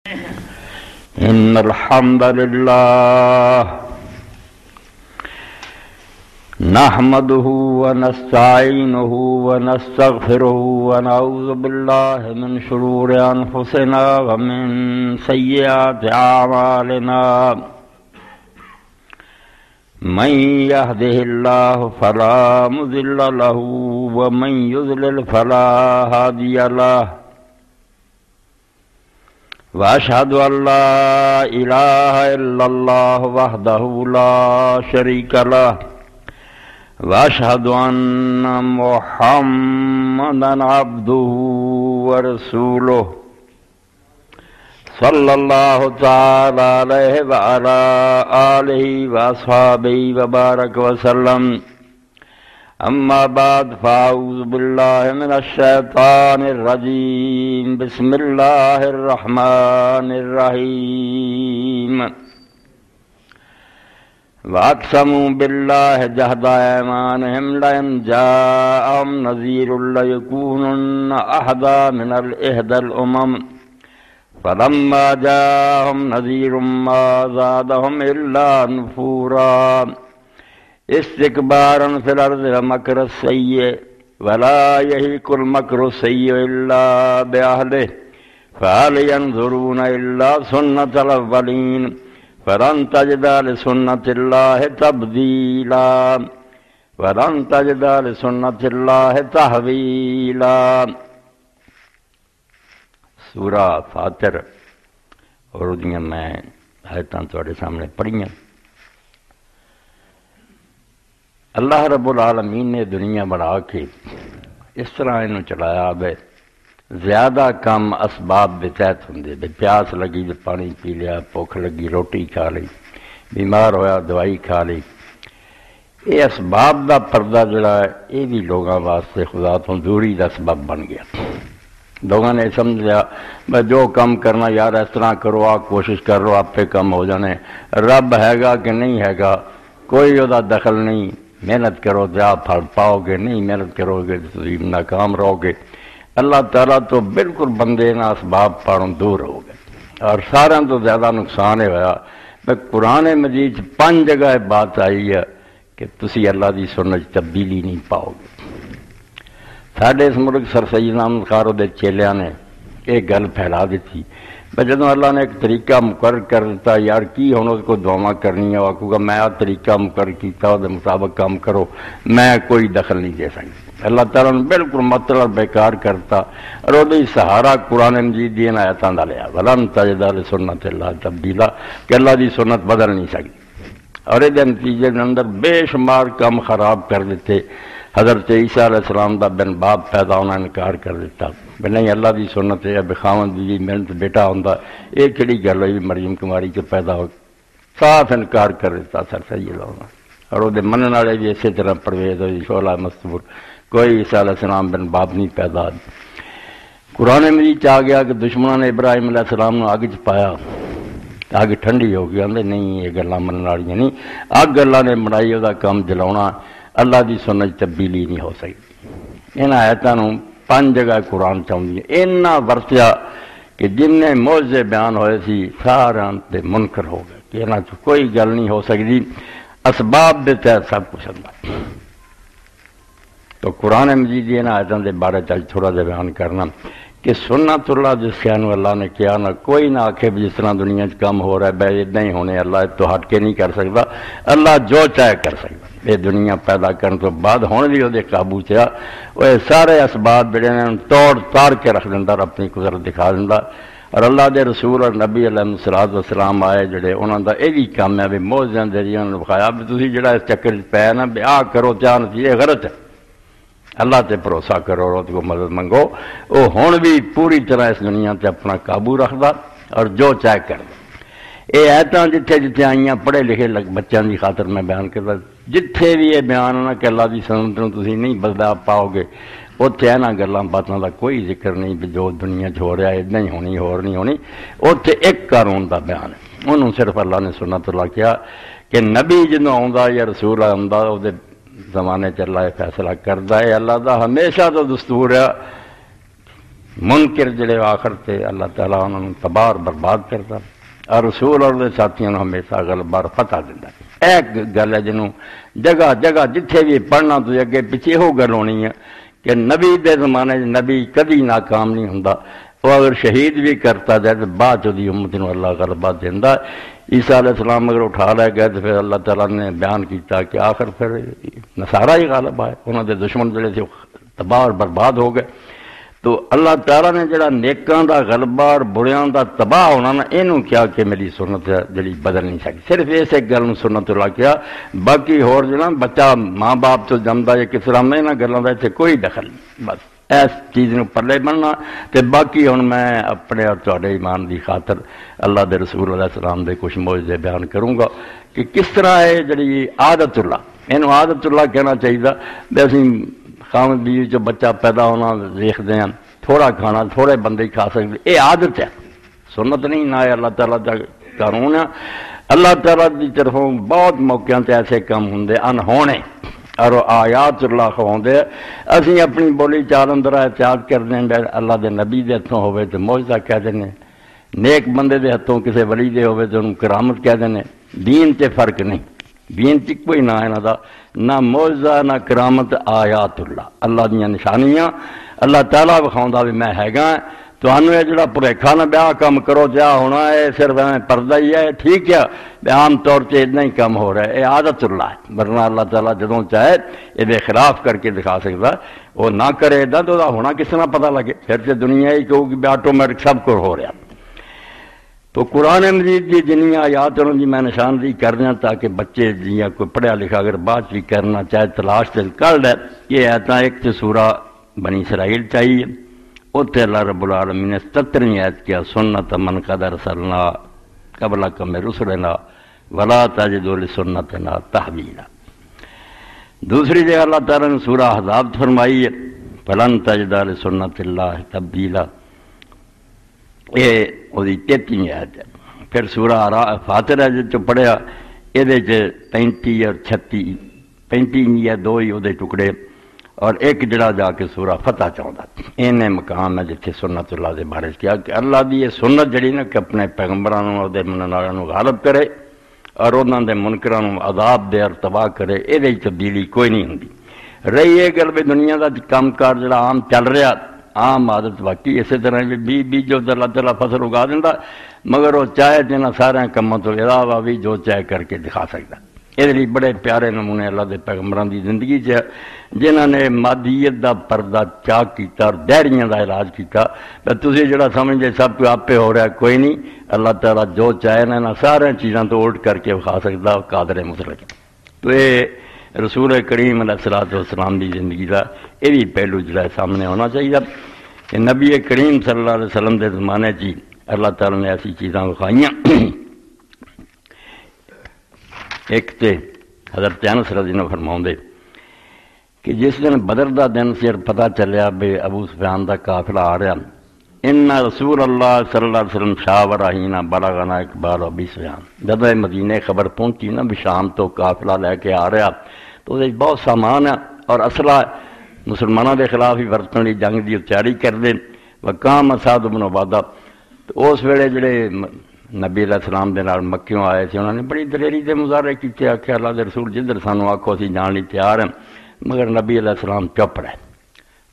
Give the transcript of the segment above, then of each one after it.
إن الحمد لله نحمده ونستعينه ونستغفره ونعوذ بالله من شرور أنفسنا ومن سيئات أعمالنا من يهده الله فلا مضل له ومن يضلل فلا هادي له وأشهد أن لا إله إلا الله وحده لا شريك له وأشهد أن محمدا عبده ورسوله صلى الله تعالى عليه وعلى آله وأصحابه وبارك وسلم أما بعد فأعوذ بالله من الشيطان الرجيم بسم الله الرحمن الرحيم وأقسموا بالله جهد أيمانهم لئن جاءهم نذير ليكونن أهدى من إحدى الأمم فلما جاءهم نذير ما زادهم إلا نفورا استكبارا في الأرض ومكر السيء ولا يهيق المكر السيء إلا بأهله فهل ينظرون إلا سنة الأولين فلن تجد لسنة الله تبديلا ولن تجد لسنة الله تحويلا۔ سورہ فاتر اور اُدیاں میں آیتاں تواڈے سامنے پڑھیاں۔ اللہ رب العالمین نے دنیا بنا کے اس طرح انہوں چلایا بے زیادہ کم اسباب دے تحت ہوندے بے پیاس لگی تو پانی پی لیا، بھوک لگی روٹی کھا لی، بیمار ہویا دوائی کھا لی۔ یہ اسباب دا پردہ جڑا ہے یہ بھی لوگاں واسطے خدا تو دوری دا سبب بن گیا۔ لوگوں نے سمجھا میں جو کام کرنا یار اس طرح کرو، آپ کوشش کر لو آپ پہ کم ہو جانے، رب ہے گا کہ نہیں ہے گا کوئی وہ دخل نہیں، محنت کرو تو آپ پھل پاؤ گے، نہیں محنت کرو گے تو ناکام رہو گے۔ اللہ تعالیٰ تو بالکل بندے نہ اسباب پاروں دور ہو گئے، اور سارا تو زیادہ نقصان ہے ہوا۔ میں قرآن مجید 5 جگہ بات آئی ہے کہ تسی اللہ دی سنت تبدیلی نہیں پاؤ گے۔ ساڈے اس ملک سر سید احمد خارو دے چیلیاں نے ایک گل پھیلا دیتی، جدوں اللہ نے ایک طریقہ مقرر کر دیتا یار کی ہن اس کو دعا کرنی ہے، آکھوں گا میں طریقہ مقرر کیتا اس مطابق کام کرو، میں کوئی دخل نہیں دے سکتا۔ اللہ تعالیٰ نے بالکل مطلب بیکار کرتا، اور وہ سہارا قرآن مجید دی آیتاں دا لیا، ولن تجد لسنت اللہ تبدیلا، کہ اللہ دی سنت بدل نہیں سکتی۔ اور یہ نتیجے کے اندر بے شمار کام خراب کر دیتے۔ حضرت عیسیٰ علیہ السلام دا بن باپ پیدا ہونا انکار کر دیتا، بے نہیں اللہ دی سنت ہے، بے خاوند دی محنت بیٹا ہوندا، یہ کہڑی گل ہوئی مریم کماری کے پیدا ہو، صاف انکار کر دیتا سر سید ہونا۔ اور وہ منن والے بھی اسی طرح پرویز ہوئی شعلہ مستور، کوئی عیسیٰ علیہ السلام بن باپ نہیں پیدا۔ قرآن مجید آ گیا کہ دشمنوں نے ابراہیم علیہ السلام نے اگ چ پایا، اگ ٹھنڈی ہو گئی، آندے نہیں یہ گلاں منن والیاں نہیں، اگ اللہ نے بنائی وہ کام جلاؤنا، اللہ دی سنت تبدیلی نہیں ہو سکتی۔ ان آیتاں 5 جگہ قرآن چاہتی ہے، اینا ورتیا کہ جن نے معجزے بیان ہوئے سی سارے تے منکر ہو گئے کہ انہاں چ کوئی گل نہیں ہو سکتی، اسباب دے تحت سب کچھ ہوتا۔ تو قرآن مجید ان آیتاں دے بارے چل تھوڑا جا بیان کرنا کہ سنت اللہ جس شان اللہ نے کیا نہ کوئی نہ آکھے جس طرح دنیا چ کام ہو رہا ہے بے ادھا ہی ہونے، اللہ تو ہٹ کے نہیں کر سکتا، اللہ جو چاہے کر سکتا۔ یہ دنیا پیدا کرنے تو بعد ہونے بھی وہ قابو چا، وہ سارے اسباب جڑے نے توڑ تاڑ کے رکھ دینا، اپنی قدرت دکھا دینا۔ اور اللہ دے رسول اور نبی علیہ الصلوۃ والسلام آئے جڑے انہوں دا یہ بھی کام ہے بھی معجزے دے ذریعے انہوں نے دکھایا بھی تسی جڑا اس چکر پے نا بھی آ کرو چاہ نتیجے غلط ہے، اللہ تے بھروسہ کرو اور اس کو مدد منگو۔ وہ ہن بھی پوری طرح اس دنیا تے اپنا قابو رکھدا اور جو چاہے کردا۔ یہ آیتاں جتھے جتھے آئیاں پڑھے لکھے بچوں کی خاطر میں بیان کرتا، جتھے بھی یہ بیان ہونا کہ اللہ کی سنت نوں تسی نہیں بدلا پاؤ گے، اتنے یہاں گلاں باتاں کا کوئی ذکر نہیں بھی جو دنیا ہو رہا ہے ادھا ہی ہونی ہور نہیں ہونی، اتنے ایک قانون کا بیان ہے۔ انہوں صرف اللہ نے سنت اللہ کیا کہ نبی جدوں آਉਂدا یا رسول آਉਂدا وہ زمانے چ اللہ فیصلہ کرتا ہے۔ اللہ دا ہمیشہ تو دستور ہے منکر جڑے آخر تے اللہ تعالیٰ انہوں نے تباہ اور برباد کرتا، اور رسول اور دے ساتھیوں نے ہمیشہ غلبہ اور فتح دیتا۔ ایک گل ہے جنوں جگہ جگہ جتھے بھی پڑھنا تو اگے پیچھے وہ گل ہونی ہے کہ نبی دے زمانے نبی کدی ناکام نہیں ہوندا، وہ اگر شہید بھی کرتا جائے تو بعد دی امت نو اللہ غلبہ دیندا۔ عیسیٰ علیہ السلام اگر اٹھا لے گئے تو پھر اللہ تعالیٰ نے بیان کیتا کہ آخر پھر نصارہ ہی غالب آئے، انہوں دے دشمن جڑے تھے تباہ اور برباد ہو گئے۔ تو اللہ تعالیٰ نے جڑا نیکاں دا غلبہ اور بریاں دا تباہ ہونا نا، اینوں کیا کہ میری سنت جڑی بدل نہیں سکتی، صرف اس ایک گل سنت اللہ کیا، باقی ہور جڑا بچہ ماں باپ تو جمدا یا کس طرح میں نہ گلاں دا اتنے کوئی دخل نہیں، بس اس چیز نو پلے بننا تے باقی ہن میں اپنے اور تہاڈے ایمان دی خاطر اللہ دے رسول علیہ السلام دے کچھ معجزے بیان کروں گا کہ کس طرح ہے جڑی عادت اللہ، اینوں عادت اللہ کہنا چاہیے۔ بے اسی خامد بیوی جو بچہ پیدا ہونا دیکھتے ہیں، تھوڑا کھانا تھوڑے بندے ہی کھا سکتے، یہ عادت ہے، سنت نہیں، نہ اللہ تعالیٰ کا قانون ہے۔ اللہ تعالیٰ کی طرفوں بہت موقعوں تے ایسے کام ہوں انہونے اور آیات اللہ ہوندے، اسی اپنی بولی چال اندر احتیاط کر دیں، اللہ دے نبی دے ہتھوں ہوئے تو معجزہ کہہ دینے، نیک بندے دے ہتھوں کسے ولی دے ہوئے تو انہوں کرامت کہہ دینے۔ دین تے فرق نہیں، دین تے کوئی نہ ہے نہ نہ معجزہ نہ کرامت، آیات اللہ، اللہ دیاں نشانیاں اللہ تعالیٰ وکھاؤندا بھی میں ہیگا۔ تمہیں یہ جڑا بھلیکھا نہ بیا کام کرو جا ہونا ہے صرف پردہ ہی ہے، ٹھیک ہے، عام طور سے اتنا ہی کم ہو رہا ہے، یہ عادت اللہ ہے، ورنہ اللہ تعالیٰ جدوں چاہے یہ خلاف کر کے دکھا سکتا، وہ نہ کرے ادا تو ہونا کس طرح پتہ لگے، پھر سے دنیا ہی کہو کہ آٹومیٹک سب کچھ ہو رہا۔ تو قرآن مجید کی جنہیں آیات انہوں میں نشاندہی کر دیا تاکہ بچے جیاں کوئی پڑھیا لکھا اگر بات بھی کرنا چاہے تلاش سے کر لے۔ یہ آیتاں ایک تو سورہ بنی اسرائیل چاہیے، اتنے اللہ رب العالمین نے 77 آیت کیا سنت من قد ارسلنا قبلک من رسلنا ولا تجد لسنتنا تحویلا۔ دوسری جگہ اللہ تعالیٰ نے سورہ احزاب فرمائی ہے فلن تجد لسنت اللہ تبدیلا، یہ وہی 33 آیت ہے۔ پھر سورہ فاتحہ جو پڑھیا یہ 35 اور 36 35 یا 2 ہی وہ ٹکڑے، اور ایک جڑا جا کے سورہ فتح چاہتا، انہیں مقام ہے جتنے سنت اللہ دے بارے کیا کہ اللہ دی یہ سنت جڑی نا کہ اپنے پیغمبرانوں اور دے مننالوں غالب کرے اور انہوں دے منکرانوں عذاب دے اور تباہ کرے، یہ تبدیلی کوئی نہیں ہوندی۔ رہی یہ گل بھی دنیا دا کام کار جڑا عام چل رہا، عام عادت باقی اسی طرح بھی جو اللہ تعالیٰ فصل اگا دینا، مگر وہ چاہے جنہ سارے کاموں تو علاوہ بھی جو چاہے کر کے دکھا سکتا۔ یہ لیے بڑے پیارے نمونے اللہ دے پیغمبران دی زندگی چ جنہوں نے مادیت دا پردہ چاک کیتا اور دہریاں دا علاج کیتا۔ تسی جڑا سمجھے سب کو آپ پہ ہو رہا ہے، کوئی نہیں، اللہ تعالیٰ جو چاہے نا سارے چیزاں تو الٹ کر کے کھا سکتا، قادر مطلق۔ تو یہ رسول کریم علیہ الصلوۃ والسلام دی زندگی دا یہ بھی پہلو جڑا سامنے ہونا چاہیے کہ نبی کریم صلی اللہ علیہ وسلم دے زمانے جی اللہ تعالیٰ نے ایسی چیزاں دکھائیاں۔ ایک تے حضرت انس رضی اللہ عنہ فرماؤں دے کہ جس دن بدر دا دن سے پتہ چلیا بے ابو سفیان دا قافلہ آ رہا، ان رسول اللہ صلی اللہ علیہ وسلم شاورا ہینا بلغنا اقبال ابی سفیان، جب مدینے خبر پہنچی نا بھی شام تو قافلہ لے کے آ رہا تو وہ بہت سامان ہے اور اسلحہ مسلمانوں کے خلاف ہی ورتن لی جنگ دی تیاری کر دیں۔ وقام سعد بن عبادہ، تو اس ویلے جڑے نبی علیہ السلام دے نال مکیوں آئے تھے انہوں نے بڑی دلیری دے مظاہرے کیتے، آخیا اللہ دے رسول جدھر سانو آکھو اسی جان لی تیار ہیں، مگر نبی علیہ السلام چپ رہے۔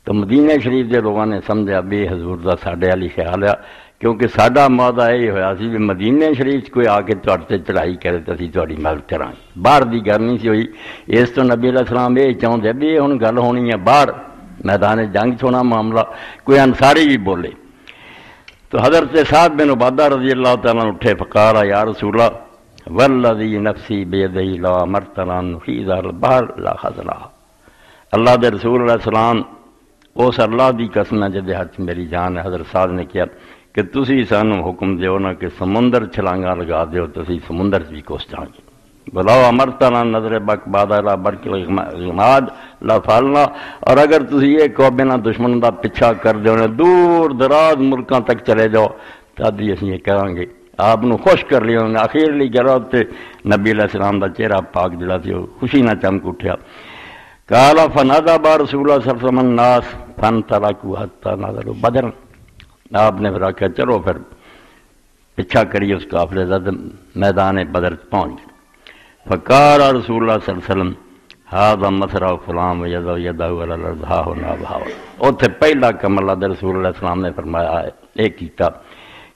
تو مدینہ شریف دے لوگوں نے سمجھا بے حضور دا ساڈے والی خیال ہے، کیونکہ ساڈا معاہدہ یہ ہویا سی بھی مدینہ شریف کوئی آ کے تہاڈے تے چڑھائی کرے تو اسی تہاڈی مدد کران، باہر دی گل نہیں سی ہوئی۔ اس تو نبی علیہ السلام یہ چاہتے بھی یہ ہن گل ہونی ہے باہر میدان جنگ چھونا معاملہ، کوئی انصاری بھی بولے۔ تو حضرت سعد بن عبادہ رضی اللہ تعالیٰ عنہ اٹھے فقال یا رسول اللہ والذی نفسی بیدہ لا امرتنا نخیذ البحر لا خذلہ، اللہ دے رسول علیہ السلام اس اللہ دی قسم ہے جدے ہاتھ میری جان ہے۔ حضرت سعد نے کیا کہ تسی سانو حکم دیو نا کہ سمندر چھلانگا لگا دیو، تسی سمندر بھی کوس جائیں گے، بلاؤ امرتنا نظر بک بادہ لا برک الغماد لا فالنا، اور اگر تسی یہ کو بنا دشمن دا پیچھا کر دیو نا دور دراز ملکاں تک چلے جاؤ تادی اسی یہ کریں گے، آپ نو خوش کر لیا۔ آخر لی گرات تے نبی علیہ السلام دا چہرہ پاک جڑا سی خوشی نہ چمک اٹھیا۔ قال فنادى رسول الله صلى الله عليه وسلم الناس فانطلقوا حتى نظروا بدرا، آپ نے پھر آخیا چلو پھر پیچھا کریے اس قافلے کا، میدان بدر پہنچ گئے۔ فقال رسول اللہ صلی اللہ علیہ وسلم ھذا مسرع فلان ویضع یدہ علی الارض ھا ھنا بھاو۔ اتنے پہلا کم اللہ دے رسول اللہ صلی اللہ علیہ وسلم نے فرمایا ہے ایک کیتا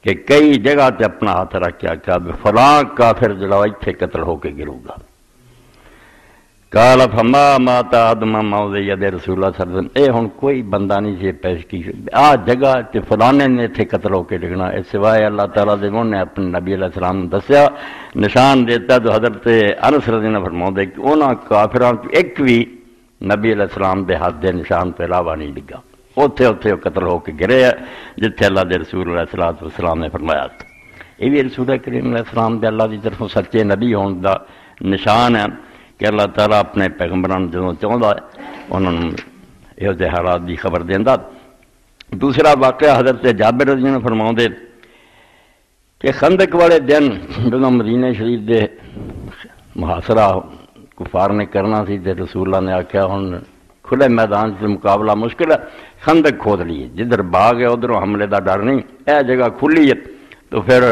کہ کئی جگہ تے اپنا ہاتھ رکھ کے آخیا فلاں کافر جڑا اتنے قتل ہو کے گرو گا۔ قال فما مات آدم موضع ید رسول اللہ صلی اللہ علیہ وسلم، اے ہن کوئی بندہ نہیں سی پیش کی آ جگہ تے فلانے نے اتنے قتل ہو کے ڈگنا، اس سوائے اللہ تعالیٰ دے نے اپنے نبی علیہ السلام نے دسیا نشان دیتا تو حضرت انس رضی اللہ عنہ فرماؤں کہ انہاں کافران ایک بھی نبی علیہ السلام دے ہاتھ دے نشان تو علاوہ نہیں ڈگا، اوتھے اوتھے قتل ہو کے گرے ہے جتھے اللہ دے رسول علیہ السلام نے فرمایا تھا۔ یہ بھی رسول کریم علیہ السلام دے اللہ دی طرفوں سچے نبی ہون دا نشان ہے کہ اللہ تعالیٰ اپنے پیغمبران جدوں چاہتا ہے انہوں نے یہ حالات کی خبر دینا۔ دوسرا واقعہ حضرت جابر رضی اللہ عنہ فرماؤں دے کہ خندق والے دن جدوں مدینہ شریف دے محاصرہ کفار نے کرنا سی تے رسول اللہ نے آخیا ہن کھلے میدان سے مقابلہ مشکل ہے، خندق کھود لیے، جدھر باغ ہے ادھر حملے دا ڈر نہیں، اے جگہ کھلی ہے تو پھر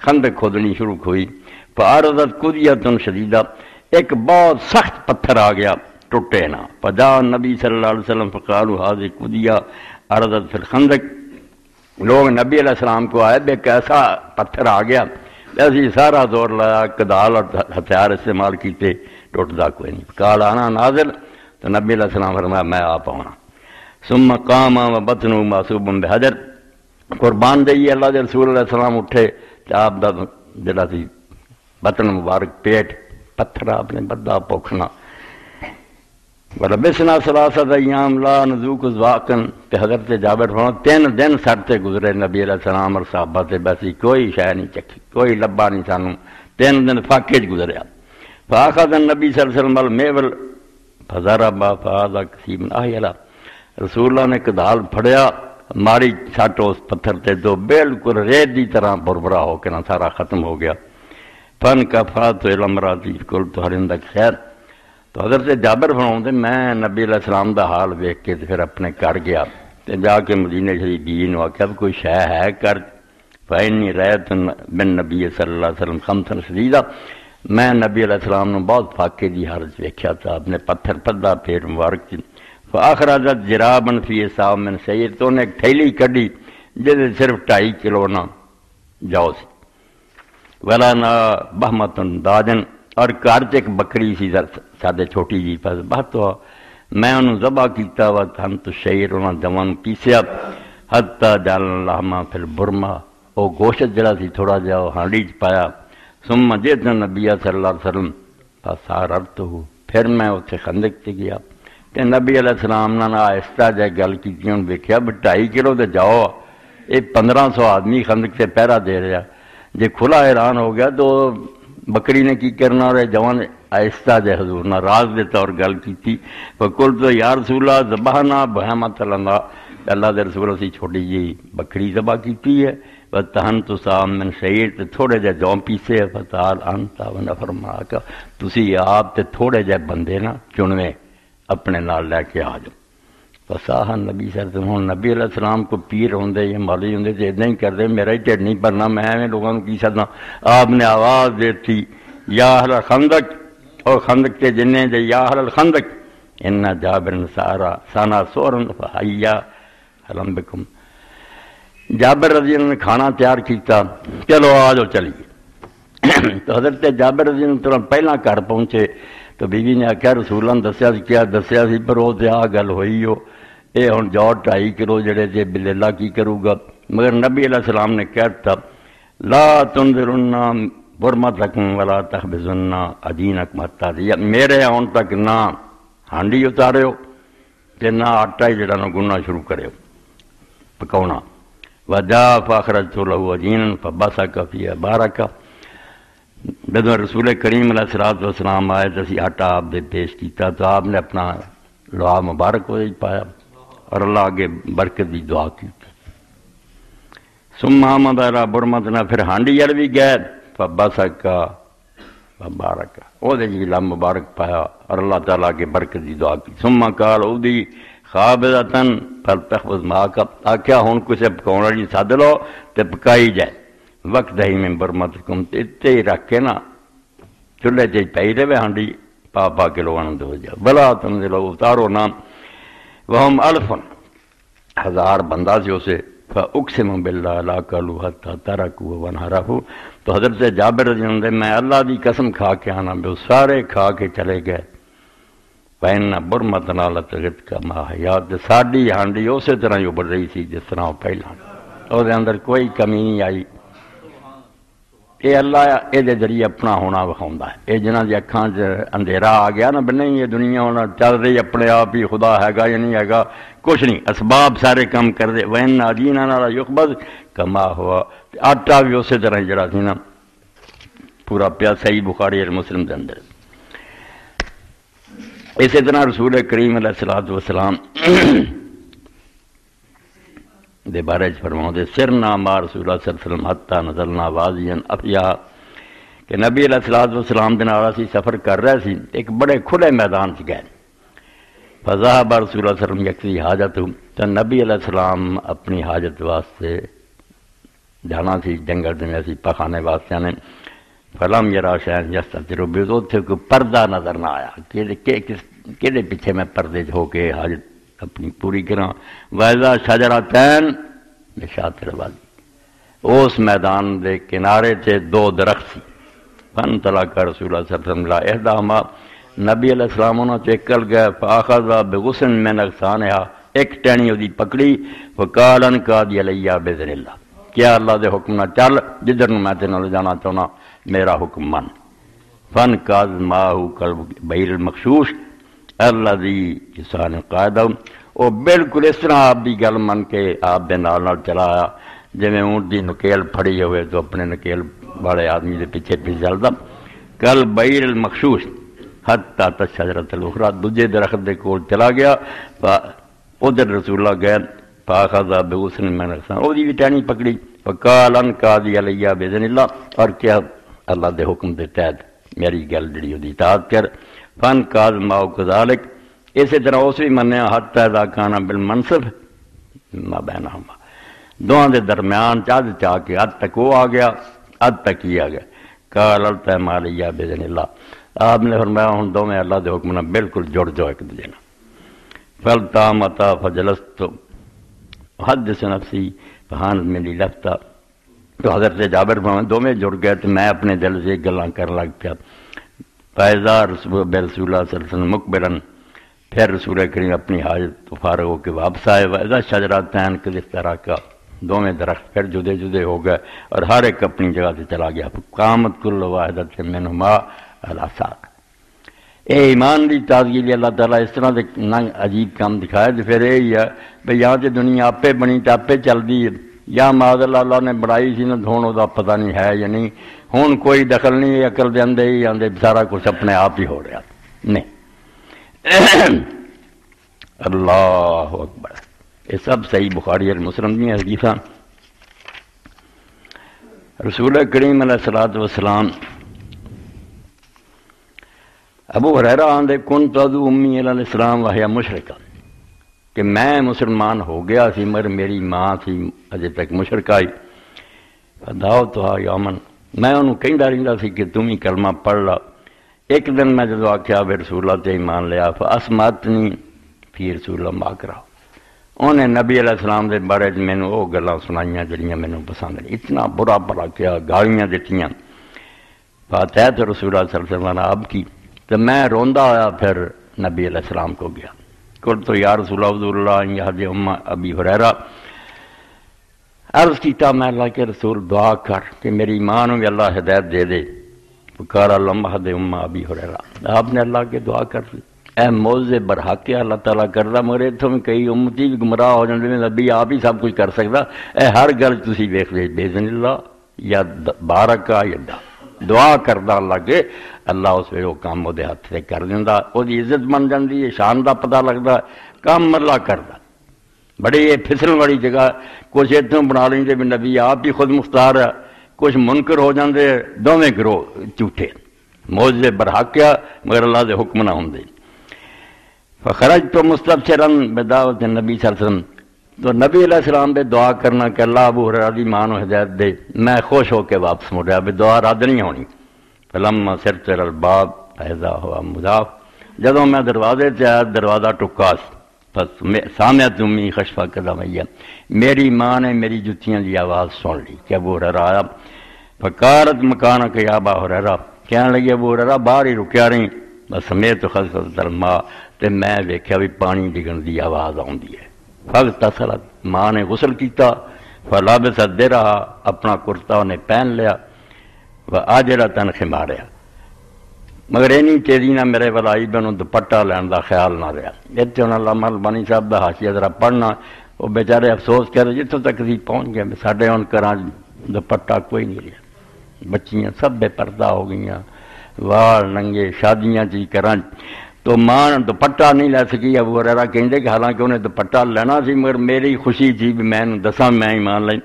خندق کھودنی شروع ہوئی۔ فعارضت قدیۃ شدیدہ، ایک بہت سخت پتھر آ گیا ٹوٹے نہ، فجاء نبی صلی اللہ علیہ وسلم فقالوا هذه قدیہ عرضت فی الخندق، لوگ نبی علیہ السلام کو آئے بے کیسا پتھر آ گیا، ایسی سارا زور لایا، کدال اور ہتھیار استعمال کیتے، ٹوٹتا کوئی نہیں۔ قال انا نازل، تو نبی علیہ السلام فرمایا میں آپ آنا۔ ثم قام وبطنه معصوب بحجر، قربان دئیے اللہ دے رسول علیہ السلام اٹھے تو آپ دا جڑا سی بطن مبارک پیٹ پتھر آپ نے بدہ پوکھنا۔ ولبسنا ثلاثۃ ایام لا نذوق ذواقا، کہ حضرت جابر فرماتے 3 دن سڑتے گزرے نبی علیہ السلام اور صحابہ سے، بس کوئی شے نہیں چکھی، کوئی لبا نہیں سانو، 3 دن فاقے گزریا۔ فاخذ النبی صلی اللہ علیہ وسلم المیول فضرب فاذا کثیب احیلا، رسول اللہ نے کدال پھڑیا ماری سٹ اس پتھر تے تو بالکل ریت دی طرح بربرا ہو کے نہ سارا ختم ہو گیا۔ فن کا فات الامراتی کل تو ہرندک خیر، تو حضرت جابر فرماتے میں نبی علیہ السلام دا حال دیکھ کے پھر اپنے گھر گیا تے جا کے مدینہ شریف بیوی نے آخیا کوئی شے ہے کر، فإنی رأیت من نبی صلی اللہ علیہ وسلم خمسا شدیدہ، میں نبی علیہ السلام نے بہت فاقے دی حالت ویکھیا تھا، اپنے پتھر پدا پیٹ مبارک تھی۔ فاخرجت جرابا فی صاع من شعیر، تو نے ایک تھیلی کڈی جس صرف 2.5 کلو نہ جاؤ سی، ولا نہ بہمت داجن، اور گھر چ ایک بکری سی سادے چھوٹی جی پس بہت میں انہوں ذبح کیتا وا تھن تو شعیر انہاں دوان پیسیا حتی جعل اللہما فی البرما، او گوشت جڑا سی تھوڑا جا ہانڈی چ پایا، ثم جئت نبی صلی اللہ علیہ وسلم فساررتہ، پھر میں اتنے خندق تے گیا کہ نبی علیہ السلام نے آہستہ جہ گل کی، ویکھیا 2.5 کلو تے جاؤ، یہ 1500 آدمی خندق سے پہرا دے رہا، جے کھلا اعلان ہو گیا تو بکری نے کی کرنا، اور جوان آہستہ جہ حضور نے راز دیتا اور گل کی تھی۔ فقلت تو یا رسول اللہ ذبحنا بہمۃ اللہ، اللہ دے رسول اسی چھوٹی جی بکری ذبح کی ہے، وتہنت صاع من شعیر، تے تھوڑے جہ جوں پیسے، فتعال انت ونفر معک، تسی آپ تے تھوڑے جہ بندے نا چنوے اپنے نال لے کے آ جاؤ۔ فصاح نبی صلی اللہ علیہ وسلم، نبی علیہ السلام کو پیر ہوندے یا مالی ہوندے تو اتنا ہی کرتے، میرا ہی ٹھڈ نہیں بھرنا، میں لوگوں کو کی سکتا۔ آپ نے آواز دیتی یا اہل الخندق، اور خندق کے جنہیں دے یا اہل الخندق ان جابر سارا سانا سورن فحیا حلم بکم، جابر رضی اللہ نے کھانا تیار کیتا، چلو آ جاؤ چلیے۔ تو حضرت جابر رضی اللہ پہلا گھر پہنچے تو بیوی نے آخیا رسول اللہ دسیا سی، کیا دسیا سی پر وہ تو آ گل ہوئی ہو، یہ ہوں جاؤ 2.5 کلو جڑے جے بلیلا کی کروں گا، مگر نبی علیہ السلام نے کہتا لا تنظرن برمتکم ولا تخبزن عجینکم حتی تأتیا، میرے آن تک نہ ہانڈی اتارو تے نہ آٹا ہی جڑا نہ گننا شروع کرو پکاؤنا۔ وجاء فاخرجت له عجینا فبصق فیہ بارک، جب رسول کریم علیہ السلام آئے تو اسی آٹا آپ نے پیش کیتا تو آپ نے اپنا لعا مبارک ہو پایا اور اللہ آگے برکت دی دعا کی۔ ثم آمد الی برمتنا، پھر ہانڈی جڑ بھی گئے، فبصق فبارک، وہ دے جی مبارک پایا اور اللہ تعالیٰ کے برکت دی دعا کی۔ ثم قال اودی خابزتن فلتخبز معک، آخیا ہوں کسے پکاؤ والی سد لو تے پکائی جائے، وقت ہی میں برمتکم اتنے ہی رکھ کے نا چولہے تے پئی رہے ہانڈی پا پا کے لوگوں نے دو جا بلا تنزلو اتارو نام وہم الفن، 1000 بندہ سے اسے فاقسم باللہ لا کالو حتی ترکو ونحرفو، تو حضرت جابر رضی اللہ عنہ میں اللہ دی قسم کھا کے آنا بے سارے کھا کے چلے گئے، فَإِنَّ بُرْمَتَنَا لَتَغِتْ كَمَا حَيَاتِ، ساڈی ہانڈی اسی طرح ہی ابل رہی سی جس طرح وہ پہلا، اور اندر کوئی کمی نہیں آئی۔ یہ اللہ یہ ذریعے اپنا ہونا وکھاؤندا ہے، یہ جنہاں دی اکھاں چ اندھیرا آ گیا نا بننے یہ دنیا ہونا چل رہی اپنے آپ ہی، خدا ہے گا یا نہیں ہے گا کچھ نہیں، اسباب سارے کام کر دے، وَإِنَّ عَجِينَنَا لَيُخْبَزُ كَمَا هُوَ، آٹا بھی اسی طرح جڑا سی نا پورا پیا، صحیح بخاری اور مسلم کے اندر۔ اسی طرح رسول کریم علیہ الصلوۃ والسلام دے بارے فرماؤ دے سرنا ما رسول اللہ صلی اللہ علیہ وسلم حتی نزلنا وادیا افیا، کہ نبی علیہ الصلوۃ والسلام دے نال اسی سفر کر رہے سی، ایک بڑے کھلے میدان چ گئے، فذهب رسول اللہ صلی اللہ علیہ وسلم یقضی حاجت، تو نبی علیہ السلام اپنی حاجت واسطے جانا سی جنگل میں اسی پخانے واسطے نے، فلم یرا شیئا یستتر بہ، اتنے کوئی پردہ نظر نہ آیا کہ پیچھے میں پردے ہو کے حاجت اپنی پوری کرا، وَإِذَا شَجَرَتَانِ بِشَاطِئِ الْوَادِ، اس میدان دے کنارے تے 2 درخت سی، فَانْطَلَقَ رسول اللہ صلی اللہ علیہ وسلم إِلَىٰ إِحْدَاهُمَا، نبی علیہ السلام انہوں سے نکل گئے، فَأَخَذَ بِغُصْنٍ مِّنْ أَغْصَانِهَا، ایک ٹہنی اودی پکڑی، فَقَالَ انْقَادِ عَلَيَّ بِإِذْنِ اللَّهِ، کیا اللہ دے حکم نہ چل جدھر میں تینوں لے جانا چاہنا میرا حکم من، فَانْقَادَ مَعَهُ كَالْبَعِيرِ الْمَغْشُوشِ الَّذِي يُسَانِ قَائِدَهُ، وہ بالکل اس طرح آپ دی گل من کے آپ دے نال چلایا جی اونٹ دی نکیل پھڑی ہوئے تو اپنے نکیل والے آدمی دے پیچھے پیچھے چلتا، کل بیر المخشوش حتی تشجرۃ الاخری، دوجے درخت دے کول چلا گیا، ادھر رسول اللہ گئے، فاخذ بغصن من اغصان، وہ بھی ٹہنی پکڑی، فقال انقادی علیہ باذن اللہ، اور کیا اللہ دے حکم دے تحت میری گل جڑی دی اطاعت کر، فانقاذ معه كذلك، اسی طرح اس بھی منیا حتی اذا کان بالمنصب ما بینہما، دونوں دے درمیان چاہ چاہ کے حد تک وہ آ گیا، حد تک ہی آ گیا، قال التم علیہ باذن اللہ، آپ نے فرمایا ہوں دونوں اللہ دے حکم نہ بالکل جڑ جاؤ ایک دوسرے نال، فالتامتا فجلست حدث نفسی فہان میری لفتا، تو حضرت جابر فرمایا دونوں جڑ گئے تو میں اپنے دل سے گلاں کر لگ پیا، فیضا رسول اللہ صلی اللہ علیہ وسلم مقبلاً، پھر رسول کریم اپنی حاجت تو فارغ ہو کے واپس آئے، وَإِذَا شَجَرَتَانِ قَدْ اِفْتَرَقَا، دونوں درخت پھر جدے جدے ہو گئے اور ہر ایک اپنی جگہ سے چلا گیا، قامت کل واحدۃ منہما علی ساق، اے ایمان دی تازگی لیے اللہ تعالیٰ اس طرح دے عجیب کام دکھائے، تو پھر یہی ہے بھئی یہاں سے دنیا آپے بنی تو آپے چل دی ہے، یا معاذ اللہ نے بنائی سی نہ دھون دا پتہ نہیں ہے یا نہیں، ہون کوئی دخل نہیں، عقل دے اندے ہی آندے سارا کچھ اپنے آپ ہی ہو رہا نہیں۔ اللہ اکبر، یہ سب صحیح بخاری اور مسلم دی حدیثاں۔ رسول کریم علیہ الصلوۃ والسلام ابو ہریرہ آندے کنت ادعو امی علیہ السلام وہی مشرکہ، کہ میں مسلمان ہو گیا سی مگر میری ماں تھی اجے تک مشرکہ ہی، فدعوتها یوما، میں انہوں کہندا رہندا سی کہ تم ہی کلمہ پڑھ لا، ایک دن میں جدو آخیا بے رسول اللہ تے ایمان لیا، فاسمعتنی فی رسول اللہ ما کرا، انہیں نبی علیہ السلام دے بارے مینوں وہ گلاں سنائیاں جڑیاں مینوں پسند نہیں، اتنا برا بھلا کیا، گالیاں دتیاں، فاتحت رسول اللہ صلی اللہ علیہ وسلم اب کی، تو میں روندا آیا پھر نبی علیہ السلام کو گیا، قلت یا رسول اللہ یہدی ام ابی ہریرہ، عرض کیتا میں اللہ کے رسول دعا کر کہ میری ماں نوں بھی اللہ ہدایت دے دے، پکار اللہم اہد ام ابی ہریرہ، آپ نے اللہ کے دعا کر لی، اے موضع برحق ہے اللہ تعالیٰ کردا، مگر اتوں میں کئی امتی بھی گمراہ ہو جاندے نے، نبی آپ ہی سب کچھ کر سکدا، اے ہر گل تسی ویکھ لے باذن اللہ یا بارکا یا دعا کردا اللہ کے، اللہ اس ویلے وہ کام وہ ہاتھ سے کر دیندا، وہ عزت بن جاندی ہے، شان دا پتہ لگدا، کام اللہ کردا، بڑی یہ پھسلن والی جگہ، کچھ اتوں بنا لیں بھی نبی آپ ہی خود مختار ہے، کچھ منکر ہو جاندے، دونوں گروہ جھوٹے، موضع برحق ہے مگر اللہ دے حکم نہ ہوندے، فخرجت مستبشرا بدعوت النبی صلی اللہ علیہ وسلم، تو نبی علیہ السلام پہ دعا کرنا کہ اللہ ابو ہریرہ دی ماں نو ہدایت دے، میں خوش ہو کے واپس مڑیا بھی دعا رد نہیں ہونی۔ فلما سرت الى الباب فاذا هو مضاف، جدوں میں دروازے سے آیا دروازہ ٹکا بس سامعت امی خشفہ قدمیہ، میری ماں نے میری جتیاں دی آواز سن لی کہ ابو ہریرہ آیا۔ فقالت مکانک یا ابا ہریرہ، کہنے لگی ابو ہریرہ باہر ہی رکیا رہی، بس سمیت خسفۃ الماء، تے میں ویکھیا بھی پانی ڈگن دی آواز آوندی ہے۔ فاغتسلت، ماں نے غسل کیتا، فلبست درعا، اپنا کرتا انہیں پہن لیا، وآجرۃ خمارہا، مگر اینی تیزی نہ میرے ولائی بنو دوپٹہ لین دا خیال نہ رہا۔ اتنے انہوں علامہ البانی صاحب دا حاشیہ ذرا پڑھنا، وہ بیچارے افسوس کر رہے جتوں تک سی پہنچ گئے ساڈے ہن گھراں دوپٹہ کوئی نہیں رہا، بچیاں سب بے پردہ ہو گئیاں، وال ننگے، شادیاں چی کراں، تو ماں دوپٹہ نہیں لے سکی۔ ابو ہریرہ کہندے کہ حالانکہ انہیں دوپٹہ لینا سی مگر میری خوشی تھی بھی میں دساں میں ایمان لئی۔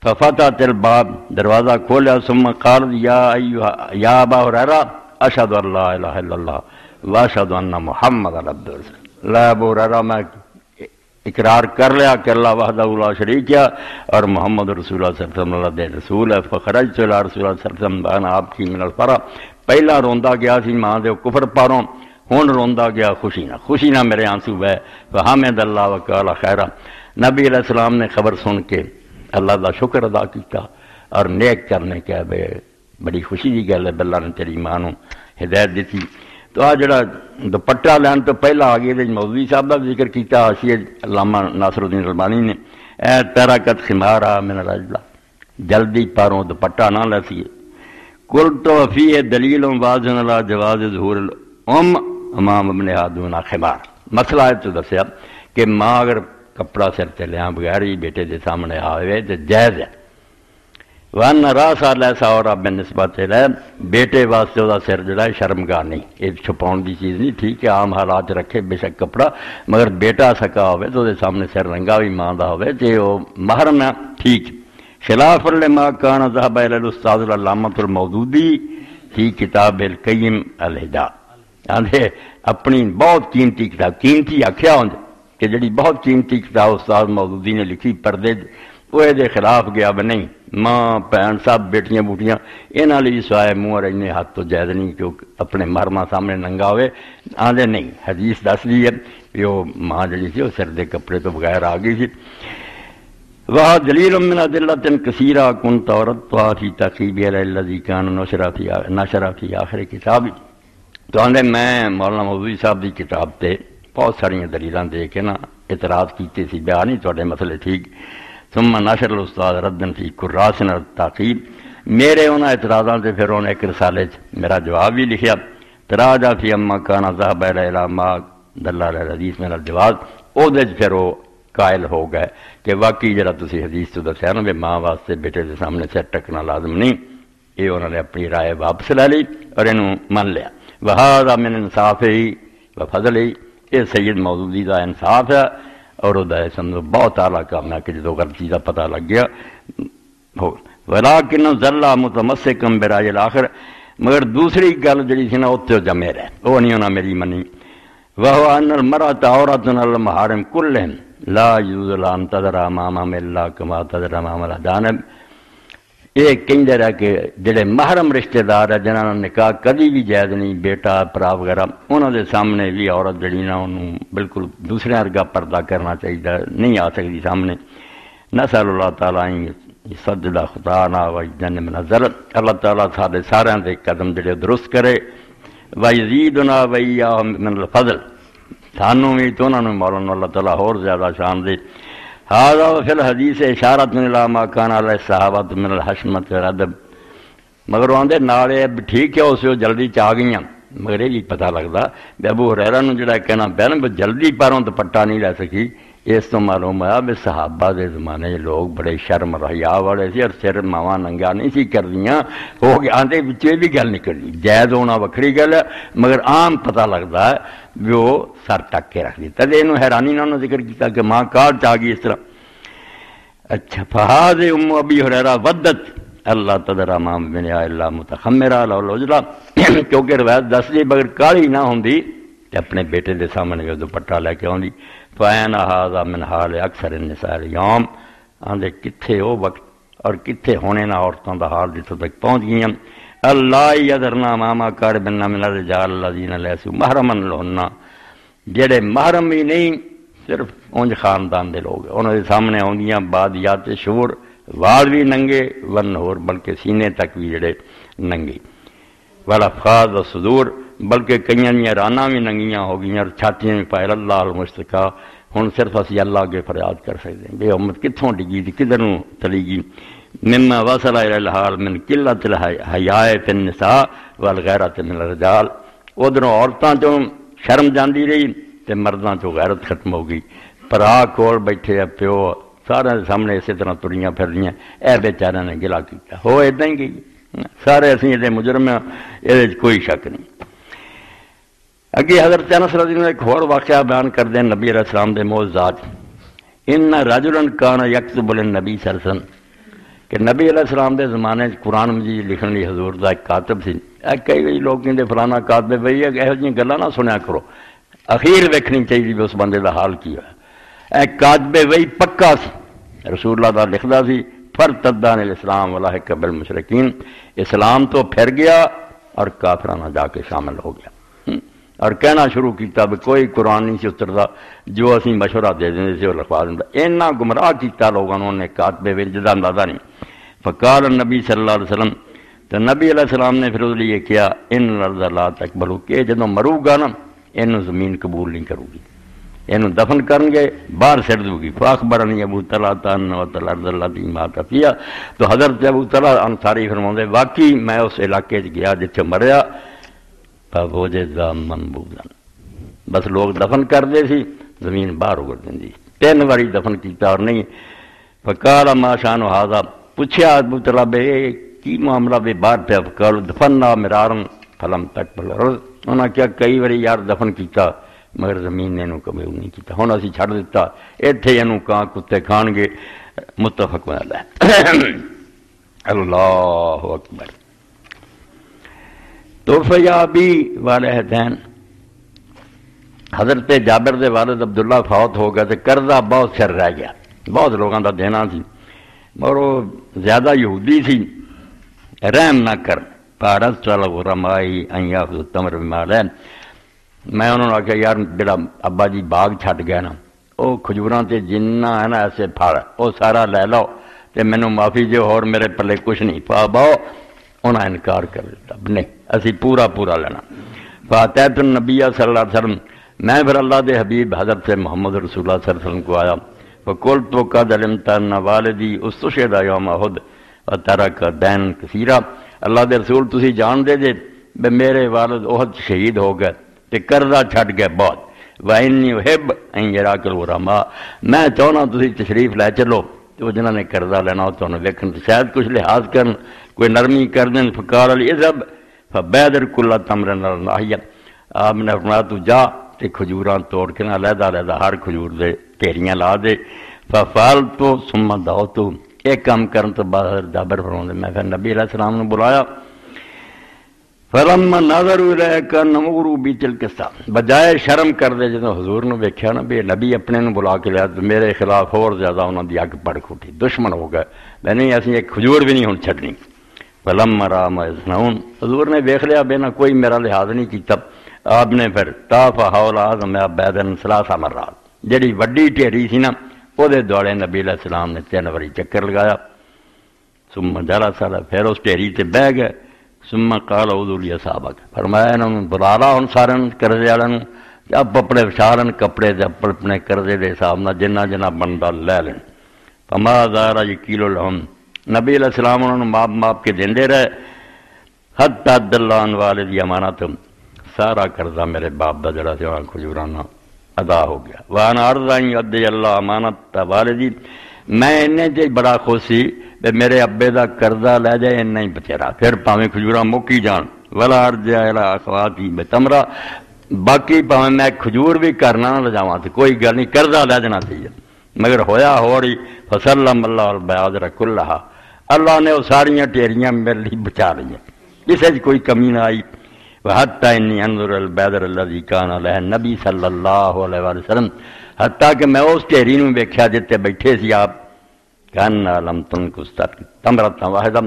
ففتحت الباب، دروازہ کھولیا، ثم قال یا ابا ہریرہ اشہد ان لا الہ الا اللہ واشہد ان محمد عبدہ ورسولہ، لا ابو ہریرہ میں اقرار کر لیا کہ اللہ وحدہ لا شریک ہے اور محمد رسول اللہ صلی اللہ علیہ وسلم اللہ دے رسول ہے۔ فخرجت الی رسول اللہ صلی اللہ علیہ وسلم وانا ابکی من الفرح، پہلا روندا گیا سی ماں دے کفر پاروں، ہن روندا گیا خوشی نہ میرے آنسو بہے۔ فحمد اللہ وقال خیرہ، نبی علیہ السلام نے خبر سن کے اللہ دا شکر ادا کیتا اور نیک کرنے کے بڑی خوشی دی گل ہے اللہ نے تیری ماں نو ہدایت دیتی۔ تو آ جڑا دوپٹہ لین تو پہلا آگے مولوی صاحب کا ذکر کیتا حاشیہ علامہ ناصر الدین البانی نے، اے ترکت خمارا من الرجلہ، جلدی پاروں دوپٹہ نہ لیتی۔ قلت فیہ دلیل واضح علی جواز ظہور امام ابن دون خمار، مسئلہ ہے تو دسیا کہ ماں اگر کپڑا سر تے لیاں بغیر ہی بیٹے دے سامنے آوے تو جائز ہے۔ وَأَنَّ رَأْسَ لَيْسَ عَوْرَةً بِالنِّسْبَةِ إِلَيْهِ، بیٹے واسطے وہ سر جڑا ہے شرمگاہ نہیں، یہ چھپاؤن دی چیز نہیں، ٹھیک ہے عام حالات رکھے بے شک کپڑا، مگر بیٹا سکا ہوئے تو دے سامنے سر رنگا بھی ماں دا ہوئے تے وہ محرم ہے، ٹھیک۔ خلاف لما کان ذهب الى الاستاذ العلامۃ المودودی فی کتاب القیم الہدا، آندھے اپنی بہت قیمتی کتاب، قیمتی آکھیا ہوں کہ جڑی بہت قیمتی کتاب استاد مودودی نے لکھی پردے وہ دے خلاف گیا بھی نہیں، ماں بہن سب بیٹیاں بوٹیاں انہاں لئی سوائے منہ رہنے ہاتھ تو جائز نہیں کہ اپنے مرما سامنے ننگا ہوئے، آندھے نہیں، حدیث دس دی ہے کہ وہ ماں جڑی تھی وہ سر دے کپڑے تو بغیر آ گئی تھی۔ وہ دلیل من ادلۃ کثیرہ کنت اوردتها فی تقریب الذی کان نشر فی آخر کتاب، تو آندھے میں مولانا مودودی صاحب دی کتاب تے بہت ساری دلیلاں دے کے نا اعتراض کیتے سی، بیان نہیں تھوڑے مسئلے ٹھیک۔ ثم نشر الاستاذ ردن فی کراسن التعقیب، میرے انہاں اعتراضاں تے پھر انہوں نے ایک رسالے میرا جواب بھی لکھیا، تراجع فی اما کان ذهب الی ما دل علی الحدیث من الجواز، او دے پھر وہ قائل ہو گئے کہ واقعی جرا تسی حدیث تو دسیا نا بھی ماں واسطے بیٹے دے سامنے سر ٹکنا لازم نہیں، یہ انہوں نے اپنی رائے واپس لے لی اور انہوں من لیا۔ وہذا من انصافہ وفضلہ، یہ سید مودودی دا انصاف ہے اور وہ سمجھو بہت اعلیٰ کام ہے کہ جدو غلطی کا پتہ لگ گیا ہو۔ ولیکن ظل متمسکا برائے الاخر، مگر دوسری گل جڑی سی نا اتنے جمے رہے، وہ نہیں انہاں میری منی۔ وہو ان المرأۃ عورۃ علی المحارم کلہم لا یجوز لها ان تظہر امامہم الا کما تظہر امام الاجانب، یہ کہندے رہا کہ جڑے محرم رشتہ دار ہے جنہاں نے نکاح کدی بھی جائز نہیں، بیٹا پرا وغیرہ، انہوں دے سامنے بھی عورت جڑی نا انہوں بالکل دوسرے ارگا پردہ کرنا چاہیے، نہیں آ سکتی سامنے۔ نسأل اللہ تعالیٰ سجدہ خطانا وجدن من الظلم، اللہ تعالیٰ سارے سارے دے قدم جڑے درست کرے، ویزیدنا ویاہم من الفضل، سانوں بھی تو انہوں نے مولانا اللہ تعالیٰ اور زیادہ شان دے۔ هذا وفي الحدیث اشارت الى ما كان علی الصحابۃ من الحشمۃ والادب، مگر آندے نالے ٹھیک ہے اس جلدی چ آ گئیاں، مگر یہ پتہ لگتا کہ ابو ہریرہ نو جڑا کہنا بہن جلدی پاروں دوپٹہ نہیں لے سکی، اس تو معلوم ہوا بھی صحابہ دے زمانے لوگ بڑے شرم حیا والے سی اور سر ماواں ننگا نہیں سی کردیاں، ہو گیا آندے وچ یہ بھی گل نکلی، جائز ہونا وکھری گل ہے مگر عام پتہ لگتا ہے بھی وہ سر ٹک کے رکھ دیتا، تے انہوں حیرانی نہ انہوں ذکر کیتا کہ ماں کار چ آ گئی اس طرح۔ اچھا فہاد ام ابی ہریرہ ودت اللہ تدرا مام بن الا متخمرہ لو العجلہ، کیونکہ روایت دس دی بغیر کالی نہ ہوندی اپنے بیٹے دے سامنے وہ دوپٹہ لے کے آؤندی فَأَيْنَ هَذَا مِنْ حَالِ أَكْثَرِ النِّسَاءِ الْيَوْمِ آندے کتھے وہ وقت اور کتھے ہونے نہ عورتوں دا حال جتوں تک پہنچ گئیں اللہ یذرنا ماما قاربنا من الرجال الذین لیسوا محرما لہن جڑے محرم ہی نہیں صرف اونج خاندان دے لوگ انہوں دے سامنے آندیاں بادیات شور وال بھی ننگے ون ہور بلکہ سینے تک بھی جڑے ننگے والافخاذ والصدور بلکہ کئیاں دیاں رانا بھی ننگیاں ہو گئیاں اور چھاتیاں بھی پائے اللہ المشتقا ہن صرف اسی اللہ کے فریاد کر سکتے ہیں بے امت کتھوں ڈگی تھی کدھر نوں چلی گئی مما وصل الى الحال من قلت الحیاء فی النساء والغیرت من الرجال ادھروں عورتاں چوں شرم جاندی رہی تے مرداں چوں غیرت ختم ہو گئی پرا کول بیٹھے پیو سارے سامنے اسی طرح تریاں پھر رہی اے بیچارے نے گلا کیا ہو اداں ہی گئی سارے اسی یہ مجرم ہیں یہ کوئی شک نہیں اگے حضرت انس رضی اللہ عنہ ایک اور واقعہ بیان کر دیں نبی علیہ السلام دے معجزات ان رجلا کان یکتب للنبی صلی اللہ علیہ وسلم کہ نبی علیہ السلام دے زمانے قرآن مجید لکھن لی حضور دا ایک کاتب سی کئی لوگ کہندے فلانا کاتب بھئی یہو جی گلاں نہ سنیا کرو اخیر ویکھنی چاہیے بھی اس بندے دا حال کی ہے اے کاتب بھئی پکا سی رسول اللہ دا لکھدا سی فرتد عن الاسلام ولاحق بالمشرکین اسلام تو پھر گیا اور کافرانہ جا کے شامل ہو گیا اور کہنا شروع کیتا بھی کوئی قرآن نہیں سی اتردا جو اسی مشورہ دے دیں سے وہ لکھوا دیں اینا گمراہ کیتا لوگوں نے کاتبے وچ جدا اندازہ نہیں فقال النبی صلی اللہ علیہ وسلم تو نبی علیہ السلام نے پھر اس لیے کیا ان الارض لا تقبلوا کہ جدوں مرو گا نا اینوں زمین قبول نہیں کرو گی اینوں دفن کرن گے باہر سٹ دو گی فاخبرنی ابو طلحہ ان الارض التي مات فيها تو حضرت ابو طلحہ انصاری فرماندے واقعی میں اس علاقے وچ گیا جتھے مریا فوجد منبوذا بس لوگ دفن کر دے سی زمین باہر اگڑ دیندی 3 واری دفن کیتا اور نہیں فقال ما شان هذا پوچھا ابو طلحہ بے کی معاملہ بے باہر پہ فقال دفننا مرارا فلم تقبل انہاں کیا کئی واری یار دفن کیتا مگر زمین نے انہوں قبول نہیں کیتا ہن اسی چھڑ دیتا ایتھے انہوں کہاں کتے کھان گے متفق علیہ اللہ اکبر توفیابی والدین حضرت جابر دے والد عبداللہ فوت ہو گئے تو قرضہ بہت سر رہ گیا بہت لوگوں کا دینا سی اور وہ زیادہ یہودی سی رحم نہ کر پارس چل غرمائی ایاف تمر مال ہے میں انہوں نے آخیا یار جڑا ابا جی باغ چھٹ گیا نا وہ کھجوراں تے جنہ ہے نا ایسے پھڑ وہ سارا لے لو تے مینوں معافی جو اور میرے پلے کچھ نہیں پا باؤ انہیں انکار کر دیتا نہیں اسی پورا لینا فاتحت النبی صلی اللہ علیہ وسلم میں پھر اللہ دے حبیب حضرت محمد رسول اللہ صلی اللہ علیہ وسلم کو آیا فقلت قد علمت ان والدی استشهد یوم احد وترک دین کثیرا اللہ دے رسول تسی جان دے بے میرے والد احد شہید ہو گئے تے قرضہ چھٹ گئے بہت وانی احب ان یراک الغرماء میں چاہنا تسی تشریف لے چلو تو جنہوں نے قرضہ لینا ہو تو انہیں دیکھن شاید کچھ لحاظ کرن کوئی نرمی کر دیں فقال علی اذهب فبادر کل تمر ناحیہ آپ نے فرمایا تو جا تے کھجوراں توڑ کے نہ علیحدہ ہر کھجور دے ٹیریاں لا دے ففعلت ثم دعوت ایک کام کرن تو بعد جابر فرماتے میں پھر نبی علیہ السلام نے بلایا فلما نظروا الیک نمروا بتلک الساعه بجائے شرم کر دے جدوں حضور نے ویکھیا نا بھی نبی اپنے نوں بلا کے لیا تو میرے خلاف اور زیادہ انہاں دی اگ پڑ کھٹی دشمن ہو گئے میں نہیں اسی ایک کھجور بھی نہیں ہن چھڈنی فلما را ما یصنعون حضور نے ویکھ لیا بے نہ کوئی میرا لحاظ نہیں کیتا آپ نے پھر طاف حول اعظم عبادن ثلاث مرات جڑی وڈی ٹھیری سی نا او دے دوڑے نبی علیہ السلام نے 3 واری چکر لگایا ثم جلس پھر اس ٹھیری تے بیٹھ گئے ثم قال اعوذ لاصحابک فرمایا انہوں نے بلا لا ان سارے قرضے والوں اب اپنے وشارن کپڑے تے اپنے قرضے دے حساب نال جنہ جنہ بندا لے لین فما زار یقیل لهم نبی علیہ السلام انہوں نے ماپ کے دیندے رہے حتی دلان والد امانت سارا قرضہ میرے باپ دا جڑا سی کھجورانا ادا ہو گیا وانا ارضا یدی اللہ امانت والدی میں انہیں جی بڑا خوش سی بے میرے ابے دا قرضہ لے جائے انہیں ہی بچیرا پھر پاویں کھجوراں مکی جان ولا ارجع الی اخواتی بتمرا باقی پاویں میں کھجور بھی کرنا نہ لجاواں تے کوئی گل نہیں قرضہ لے جانا چاہیے مگر ہویا ہوڑی فسلم اللہ البیادر کلھا اللہ نے وہ ساریاں ٹیریاں میرے لیے بچا لیا اس کوئی کمی نہ آئی وحتی انی انظر البدر الذی کان علیہ نبی صلی اللہ علیہ وآلہ وسلم، حتیٰ کہ میں اس ڈھیری نوں ویکھیا جتے بیٹھے سی آپ، کان لم تنقص تمرۃ واحدہ،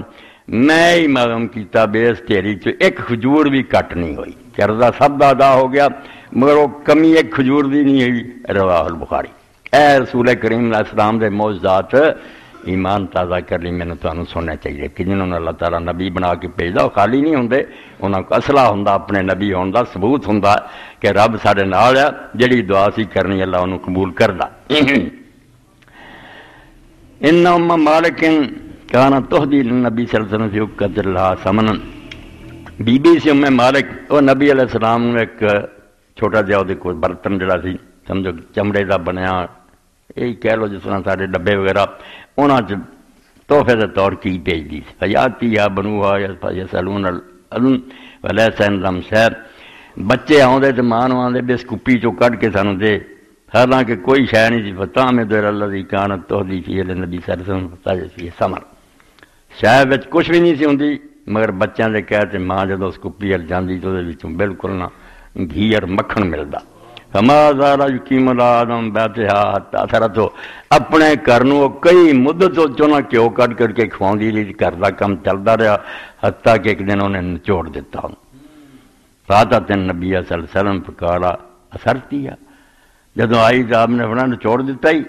میں ہی معلوم کیتا بے اس ڈھیری چ ایک کھجور بھی کٹ نہیں ہوئی، قرضہ سب دا ادا ہو گیا مگر وہ کمی ایک کھجور دی نہیں ہوئی۔ رواہ البخاری۔ اے رسول کریم علیہ السلام دے معجزات، ایمان تازہ کر لی، میں تمہیں سننا چاہیے کہ جنہوں نے اللہ تعالیٰ نبی بنا کے بھیجا وہ خالی نہیں ہوندے، انہوں کو اصلہ ہوندا اپنے نبی ہون دا، ثبوت ہوندا کہ رب ساڈے نال ہے، جڑی دعا سی کرنی اللہ انہوں قبول کردا۔ ان ام مالک کانا تہدی للنبی صلی اللہ علیہ وسلم فی عقد لہا ثمنا، بی بی سی ام مالک، وہ نبی علیہ السلام نے ایک چھوٹا جہا وہ کوئی برتن جڑا سی سمجھو چمڑے دا بنیا، یہی کہہ لو جس طرح سارے ڈبے وغیرہ، انہاں چ تحفے کے طور کی بھیج دی، فیاتی یا بنوہا یسألون ولیس عندہم شیء، بچے آؤندے تے ماں نوں آندے بس کپی چوں کڈ کے سانوں دے، حالانکہ کوئی شے نہیں سی، فطعمد الذی کانت تہدی فیہ للنبی صلی اللہ علیہ وسلم فتجد فیہ ثمر، شے وچ کچھ بھی نہیں سی ہوندی مگر بچیاں دے کہتے ماں جدوں اس کپی ال جاندی تو دے وچوں بالکل نہ گھی اور مکھن ملدا۔ فما زال یقیم العالم بیتھا حتی اثرت، اپنے گھر نوں کئی مدت چونا کیوں کٹ کر کے کھواندی رہی، گھر دا کم چلدا رہا حتیٰ کہ ایک دن انہیں نچوڑ دیتا۔ فاتت النبی صلی اللہ علیہ وسلم فقال اثرتی ہے، جدوں آئی تو آپ نے اپنا نچوڑ دیتا ہی،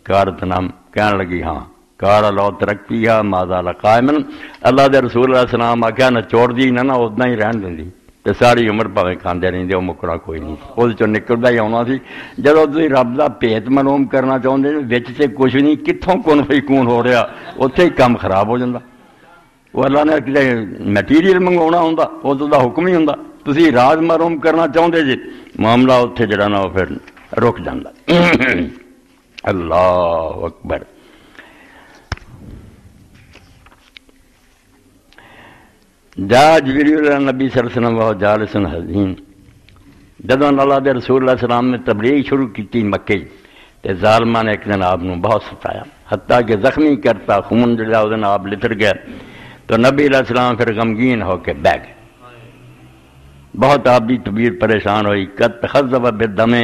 قالت نعم، کہنے لگی ہاں، قال لو ترکتیھا ما زال قائما، اللہ دے رسول علیہ السلام آکھیا نچوڑ دی نہ اتنا ہی رہن دیندی تے ساری عمر پاویں کھاندے رہندے، وہ مکڑا کوئی نہیں سی، وہ چوں نکلدا ہی آنا سی۔ جدوں تسی رب دا بھیت معلوم کرنا چاہندے وچ تے کچھ نہیں، کتھوں کون فیکون ہو رہا، اوتھے ہی کام خراب ہو جاندا۔ وہ اللہ نے کتے میٹیریل منگوانا ہوندا، وہ دا حکم ہی ہوندا، تسی راز معلوم کرنا چاہندے جی، معاملہ اوتھے جڑا نا پھر رک جاندا۔ اللہ اکبر۔ جا جبریل نبی صلی اللہ علیہ وسلم و جالس حزین، جدوں اللہ دے رسول اللہ علیہ السلام نے تبلیغ شروع کی مکے تے ظالماں نے ایک دن آپ نو بہت ستایا، حتیٰ کہ زخمی کرتا، خون جڑا وہ دن آپ لتر گیا، تو نبی علیہ السلام پھر غمگین ہو کے بہ گئے، بہت آپ بھی طبیعت پریشان ہوئی۔ قد تخذب بالدم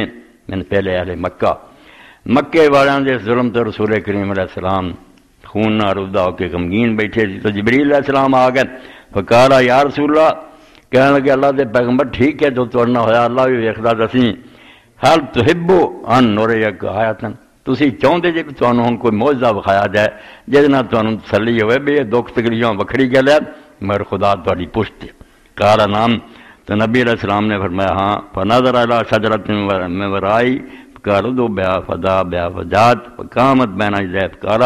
من پہلے اہل مکہ، مکے والیاں دے ظلم تو رسول کریم علیہ السلام خون نہ آلودہ ہو کے غمگین بیٹھے تھے، تو جبریل علیہ السلام آ گئے، فقالا یا رسول اللہ، کہنے لگے اللہ دے پیغمبر ٹھیک ہے جو توڑنا ہویا، اللہ بھی ویکھدا دسی، حل تحبو ان نریک آیاتن، تسی چاہندے جے کہ تانوں ہن کوئی معجزہ وکھایا جائے جس نال تانوں تسلی ہوئے بھی یہ دکھ تکلیفاں وکھری گل ہے مگر خدا تہاڈی پشت ہے۔ قال نعم، تو نبی علیہ السلام نے فرمایا ہاں، فنظر الی شجرۃ من ورائی قال دو بیا فدا بیا فجات فقامت بین یدیہ، قال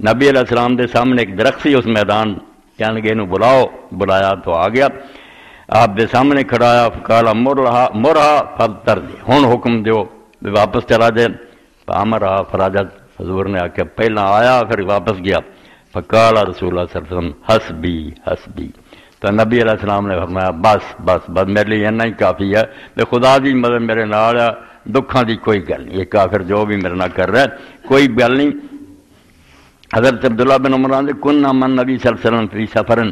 نبی علیہ السلام دے سامنے ایک درخت سی اس میدان، کہنے لگے انہوں بلاؤ، بلایا تو آ گیا، آپ دے سامنے کھڑایا، فقال مرہا فابتر دی، ہن حکم دیو واپس چلا جائے، فامرہا فراجت، حضور نے آکے پہلا آیا پھر واپس گیا، فقال رسول اللہ صلی اللہ علیہ وسلم حسبی حسبی، تو نبی علیہ السلام نے فرمایا بس بس بس میرے لیے اتنا ہی کافی ہے، بے خدا دی مدد میرے نال ہے، دکھاں دی کوئی گل نہیں، یہ کافر جو بھی میرے نال کر رہا ہے کوئی گل نہیں۔ حضرت عبداللہ بن عمر نے کننا من نبی صلی اللہ علیہ وسلم فی سفرن،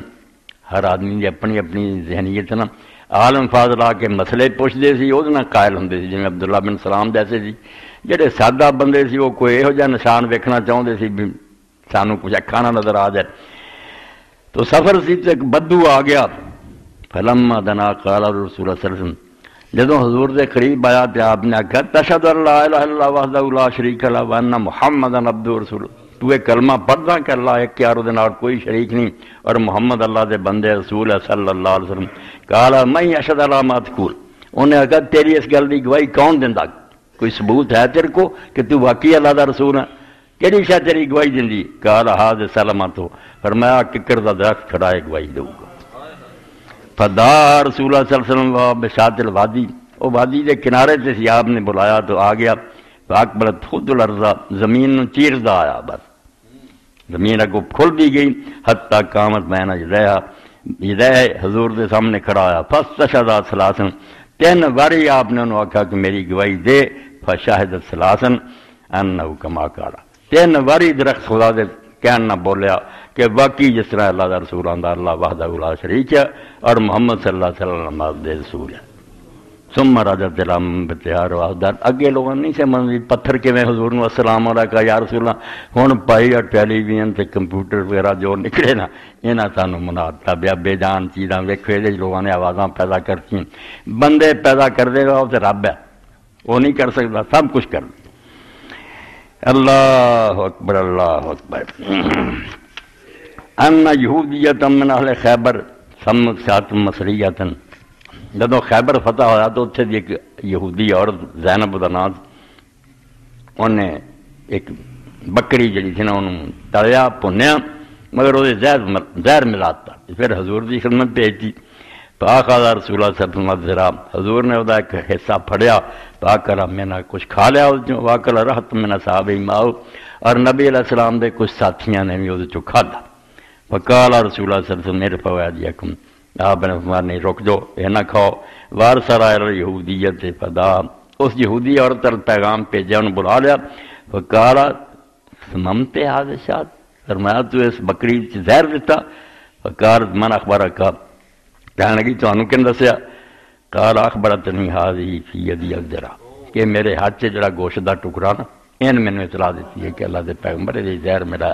ہر آدمی دی اپنی اپنی ذہنیت نا، عالم فاضل آ کے مسئلے پوچھتے سی، وہ قائل ہوندے سی، جی عبداللہ بن سلام جیسے سی، جڑے سادہ بندے سی وہ کوئی یہو جہا نشان ویکھنا چاہتے سی بھی سانوں کچھ اکھاں نہ نظر آ جائے، تو سفر سی تو ایک بدو آ گیا، فلما دنا قال رسول اللہ صلی اللہ علیہ وسلم، جدوں حضور دے قریب آیا تو آپ نے آخیا تشہد ان لا الہ الا اللہ وحدہ لا شریک لہ وان محمدا عبدہ ورسولہ، تو ایک کلمہ پڑھدا کہ اللہ ایک یار دے نال کوئی شریک نہیں اور محمد اللہ دے بندے رسول ہے صلی اللہ علیہ وسلم، قال میں اشہد علی ما تقول، انہیں کہا تیری اس گل دی گواہی کون دیندا، کوئی ثبوت ہے تیرے کو کہ تو واقعی اللہ دا رسول ہے، کیڑی شے تیری گواہی دیندی، قال ھذا سلمۃ، فرمایا ککر دا درخت کھڑا ہے گواہی دے گا، فدا رسول اللہ صلی اللہ علیہ وسلم بشاط الوادی، وہ وادی دے کنارے تے سی، آپ نے بلایا تو آ گیا، فاقبلت خود الارض، زمین چیردا آیا، بس زمین اگو کھل دی گئی، حتی قامت بین یدیہ، حضور دے سامنے کھڑا آیا، فاستشہد ثلاثا، تین واری آپ نے انہوں آکھا کہ میری گواہی دے، فشاہد ثلاثا انہو کما قال، تین واری درخت خدا دے کہن نہ بولیا کہ واقعی جس طرح اللہ کا رسول آتا اللہ وحدہ لا شریک ہے اور محمد صلی اللہ علیہ وسلم دے رسول ہے۔ ثم راجا تلام بتیار وحدار اگے لوگوں نہیں سمجھ پتھر کے میں حضور نو السلام علیکہ یا رسول اللہ ہن پائی اور ٹیلی ویژن تے کمپیوٹر وغیرہ جو نکلے نا انہاں سانوں مناتا بیا بے جان چیزاں ویکھے دے لوگوں نے آوازاں پیدا کرتی بندے پیدا کر دے گا تے رب ہے وہ نہیں کر سکتا سب کچھ کر دے۔ اللہ اکبر اللہ اکبر۔ ان یہودیت من اہل خیبر سمت سات مصریتن جدو خیبر فتح ہوا تو اتنے دی ایک یہودی عورت زینب دا نام انہیں ایک بکری جڑی تھی نا انہوں تلیا پنیا مگر وہ زہر ملاتا پھر حضور دی خدمت بھیجی پاکا رسول اللہ صلی اللہ علیہ وسلم حضور نے وہ ایک حصہ پھڑیا پاکرا میں نے کچھ کھا لیا واقعہ رحت میں نے صحابہ ماؤ اور نبی علیہ السلام دے کچھ ساتھیاں نے بھی وہ کھادا فقال رسول اللہ صلی اللہ علیہ وسلم میرے فوائدیکم آپ نے فرمایا نہیں رک جو یہ نہ کھاؤ وارسرا یہودیت فدا اس یہودی عورت پیغام بھیجا انہوں بلا لیا فقال سممتے حادثات فرمایا تو اس بکری زہر دیتا فقال من اخبارک کہنے لگی تو انہوں کن دسیا قال اخبرتنی هذه فی یدی الذرا کہ میرے ہاتھ سے جڑا گوشت دا ٹکڑا نا ان میں نے اطلاع دیتی ہے کہ اللہ دے پیغمبر یہ زہر میرا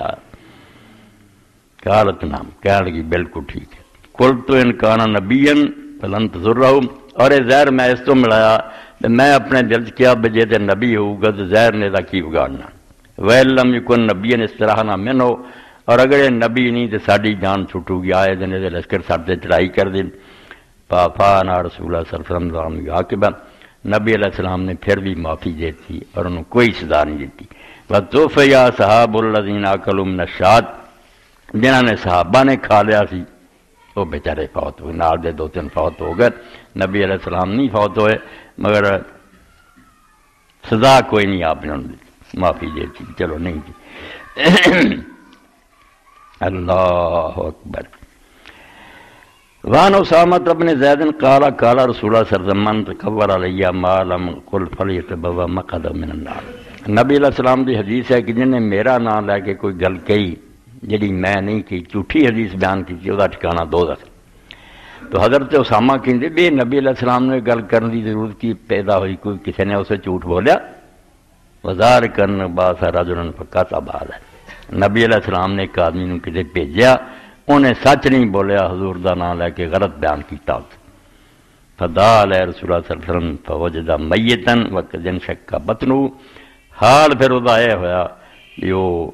قالت نام کہنے لگی بالکل ٹھیک ہے قلت ان کان نبیا فلن تضرہ اور یہ زہر میں اس تو ملایا میں اپنے دل سے کیا بجے تے نبی ہوگا تو زہر نے دا کی بگاڑنا وَإِلَّمْ يَكُنْ نَبِيًّا اسْتَرَاحَنَا مِنْهُ اور اگر یہ نبی نہیں تو ساری جان چھوٹو گی آئے دن لشکر ساتھ چڑھائی کر دیں فَافَانَا رسول اللہ صلی اللہ علیہ وسلم عاقبہ نبی علیہ السلام نے پھر بھی معافی دیتی اور انہوں کوئی سزا نہیں دیتی وَتُوفِيَ أَصْحَابُ الَّذِينَ أَكَلُوا مِنَ الشَّاةِ جنہوں نے صحابہ نے کھا لیا سی وہ بیچارے فوت ہوئے نال دے دو تین فوت ہو گئے نبی علیہ السلام نہیں فوت ہوئے مگر سزا کوئی نہیں آپ نے معافی دیتی چلو نہیں دی اللہ اکبر۔ وان اسامت ابن زید قال قال رسول اللہ صلی اللہ علیہ وسلم تکبر علیہ ما لم قل فلیتبوا مقعدہ من النار نبی علیہ السلام دی حدیث ہے کہ جن نے میرا نام لے کے کوئی گل کہی جڑی میں نہیں کی جھوٹھی حدیث بیان کی وہ ٹھکانہ دوزخ تو حضرت اسامہ کہندے بھی نبی علیہ السلام نے گل کرنے کی ضرورت کی پیدا ہوئی کوئی کسی نے اسے جھوٹ بولیا وزار کرن باسا رجلا فقط بعد ہے نبی علیہ السلام نے ایک آدمی نے کسی بھیجیا انہیں سچ نہیں بولیا حضور دا نام لے کے غلط بیان کیتا فدا علیہ رسول اللہ صلی اللہ علیہ وسلم فوجد میتن وقت شکا بطنو حال پھر وہ یہ ہوا جو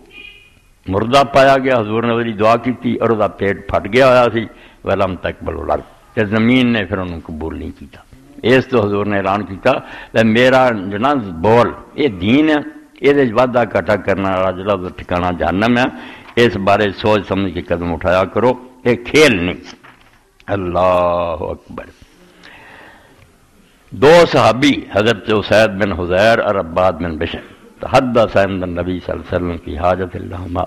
مردہ پایا گیا حضور نے وہی دعا کی اور وہ پیٹ پھٹ گیا ہوا سی ولم تقبل الارض کہ زمین نے پھر انہوں قبول نہیں کیتا اس تو حضور نے اعلان کیتا میرا جنا بول یہ دین ہے یہ وعدہ کٹا کرنا والا جڑا ٹھکانا جہنم ہے اس بارے سوچ سمجھ کے قدم اٹھایا کرو یہ کھیل نہیں۔ اللہ اکبر۔ دو صحابی حضرت اسید بن حضیر اور عباد بن بشر تحدث عند النبی صلی اللہ علیہ وسلم کی حاجت اللہما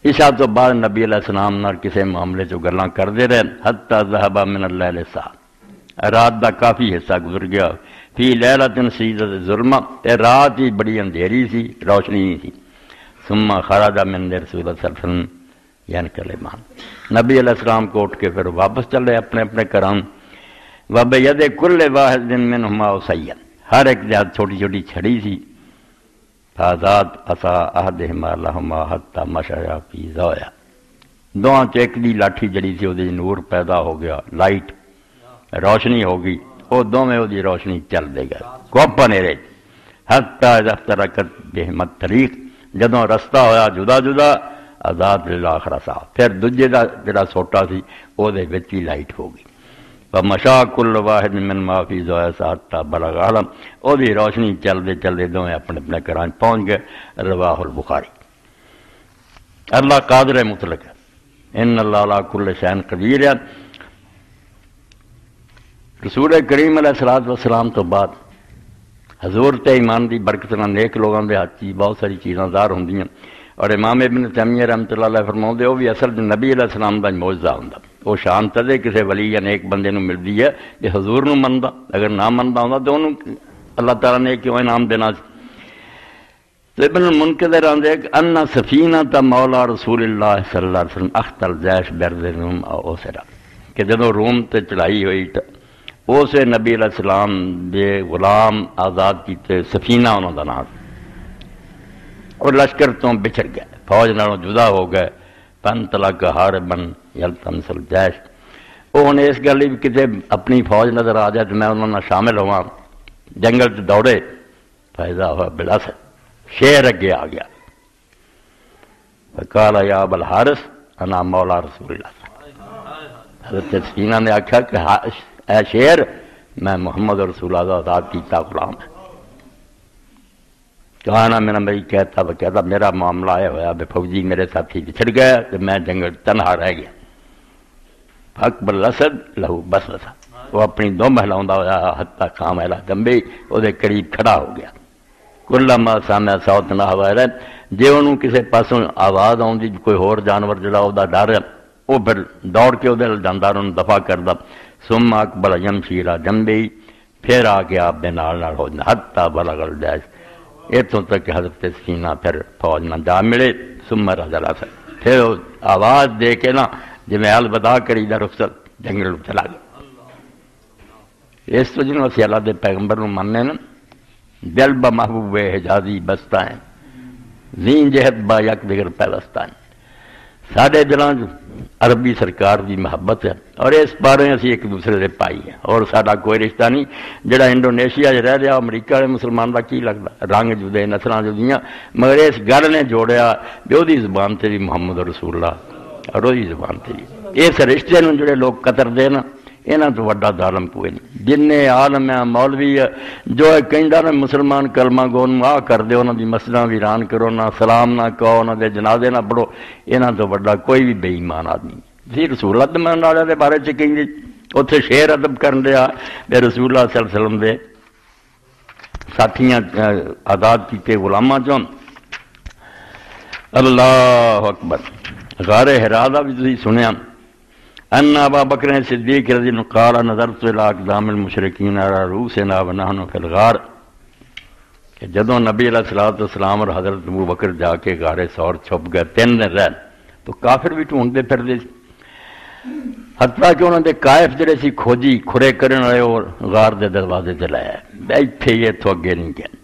عشاء تو بعد نبی علیہ السلام نال کسی معاملے جو گلاں کرتے رہے حتی ذهب من اللیل ساعۃ رات دا کافی حصہ گزر گیا فی لیلۃ شدیدۃ الظلمہ رات ہی بڑی اندھیری سی روشنی نہیں تھی ثم خرج من رسول اللہ صلی اللہ علیہ وسلم یعنی کلمان نبی علیہ السلام کو اٹھ کے پھر واپس چلے اپنے اپنے گھراں وبید کل واحد منہما عصیہ ہر ایک جہاں چھوٹی چھوٹی چھڑی سی فازاد عصا احدہما لہما حتی مشیا فی زاویہ دونوں چیک دی لاٹھی جڑی سی وہ نور پیدا ہو گیا لائٹ روشنی ہو گئی وہ دونوں دی روشنی چل دے گا کوپا نیرے حتی اذا افترقت بہم الطریق جدوں رستہ ہویا جدا جدا آزاد للآخر سا پھر دوجے دا جڑا سوٹا سی وہ دے وچ ہی لائٹ ہو گئی فمشا کل واحد من ما فی زاویہ حتی بلغ عالم وہ دی روشنی چلدے چلدے دونوں اپنے اپنے گھراں پہنچ گئے رواہ البخاری۔ اللہ قادر مطلق ہے ان اللہ علی کل شیء قدیر ہے۔ رسول کریم علیہ الصلوۃ والسلام تو بعد حضور تے ایمان دی برکت نال نیک لوگاں دے ہاتھ چ بہت ساری چیزاں ظاہر ہوندیاں اور امام ابن تیمیہ رحمۃ اللہ علیہ فرماؤندے وہ بھی اصل نبی علیہ السلام دا معجزہ ہوندا وہ شان تدے کسے ولی یا نیک بندے نوں ملدی ہے کہ حضور نوں مندا اگر نہ مندا ہوندا تے اونوں اللہ تعالیٰ نے کیوں انعام دینا سی۔ تو ابن المنکدر آندے کہ ان سفینہ تا مولا رسول اللہ صلی اللہ علیہ وسلم اختر جیش برد روم اوسرا، کہ جدو روم تے چڑھائی ہوئی تو اسے نبی علیہ السلام دے غلام آزاد کیتے، سفینہ انہوں دا نام، اور لشکر تو بچھڑ گئے، فوج نالوں جدا ہو گئے، فانطلق حاربا یلتمس الجیش۔ وہ انہیں اس گل بھی کتے اپنی فوج نظر آ جائے تو میں انہوں نے شامل ہوا، جنگل سے دوڑے، فائدہ ہوا بالاسد، شیر اگے آ گیا، فقال یا ابا الحارث انا مولا رسول اللہ۔ حضرت سفینہ نے آکھا کہ اے شیر، میں محمد رسول اللہ آزاد کیتا غلام ہے۔ کہانا میری کہتا میرا معاملہ آیا ہوا بے فوجی میرے ساتھی بچھڑ گیا تو میں جنگل تنہا رہ گیا۔ اکبر الاسد لہو بس بسا، وہ اپنی دو محلاؤں ہوا حتی خام اہلا جنبی وہ دے قریب کھڑا ہو گیا۔ کلما سامع صوت نہ ہوا رہے، جے انہوں کسے پاسوں آواز آؤں دی کوئی ہور جانور جڑا او دا ڈر وہ پھر دوڑ کے ادھر جاندار انہوں دفاع کردہ، ثم اکبر یمشی الی جنبی، پھر آ کے آپ دے نال ہو جانا حتی بلغ الجیش، اتوں تک کہ حضرت سفینہ پھر فوج نہ جا ملے، ثم رجل اسد، پھر آواز دے کے نا جی میں الوداع کری دا رخصت جنگل چلا گیا۔ اس وجہ اسی اللہ دے پیغمبر نوں مننے نا، دل با محبوب حجازی بستا ہے، زین جہت با یک دیگر پیوستہ ہے، ساڑھے دلان عربی سرکار دی محبت ہے، اور اس بارے اسی ایک دوسرے دے پائی ہے، اور ساڑھا کوئی رشتہ نہیں۔ جڑا انڈونیشیا رہ رہا امریکہ والے مسلمان دا کی لگتا، رنگ جدے نسلاں جدیاں، مگر اس گل نے جوڑیا بھی وہ زبان تے بھی محمد رسول اللہ اور وہی زبان تے بھی اس رشتے نوں جڑے لوگ قطر دے نا، انہاں تو وڈا ظالم کوئی نہیں۔ جن عالم ہے مولوی ہے جو کہندا نا مسلمان کلمہ گون آ کر دے، انہاں دی مسجداں ویران کرو، نہ سلام نہ کہو، انہاں دے جنازے نہ پڑھو، انہاں تو وڈا کوئی بھی بے ایمان آدمی جی رسول اللہ دے مان والے دے بارے چ کہیں اوتھے شعر ادب کرن دیا بے رسول اللہ صلی اللہ علیہ وسلم دے ساتھیاں آزاد کیتے غلاماں چوں۔ اللہ اکبر۔ غار حرا دا بھی تسی سنیا، ان ابا بکر صدیق رضی اللہ عنہ قال نظرت الى اقدام المشرکین على رؤوسنا ونحن فی الغار، کہ جدوں نبی علیہ الصلوۃ والسلام اور حضرت ابو بکر جا کے غار ثور چھپ گئے 3 دن رہ تو کافر بھی ڈھونڈتے پھردے سی، حتیٰ کہ انہوں نے قائف جڑے سی کھوجی کھرے کرن والے اور غار دے دروازے تے لایا بیٹھے یہ تو اگے نہیں گئے۔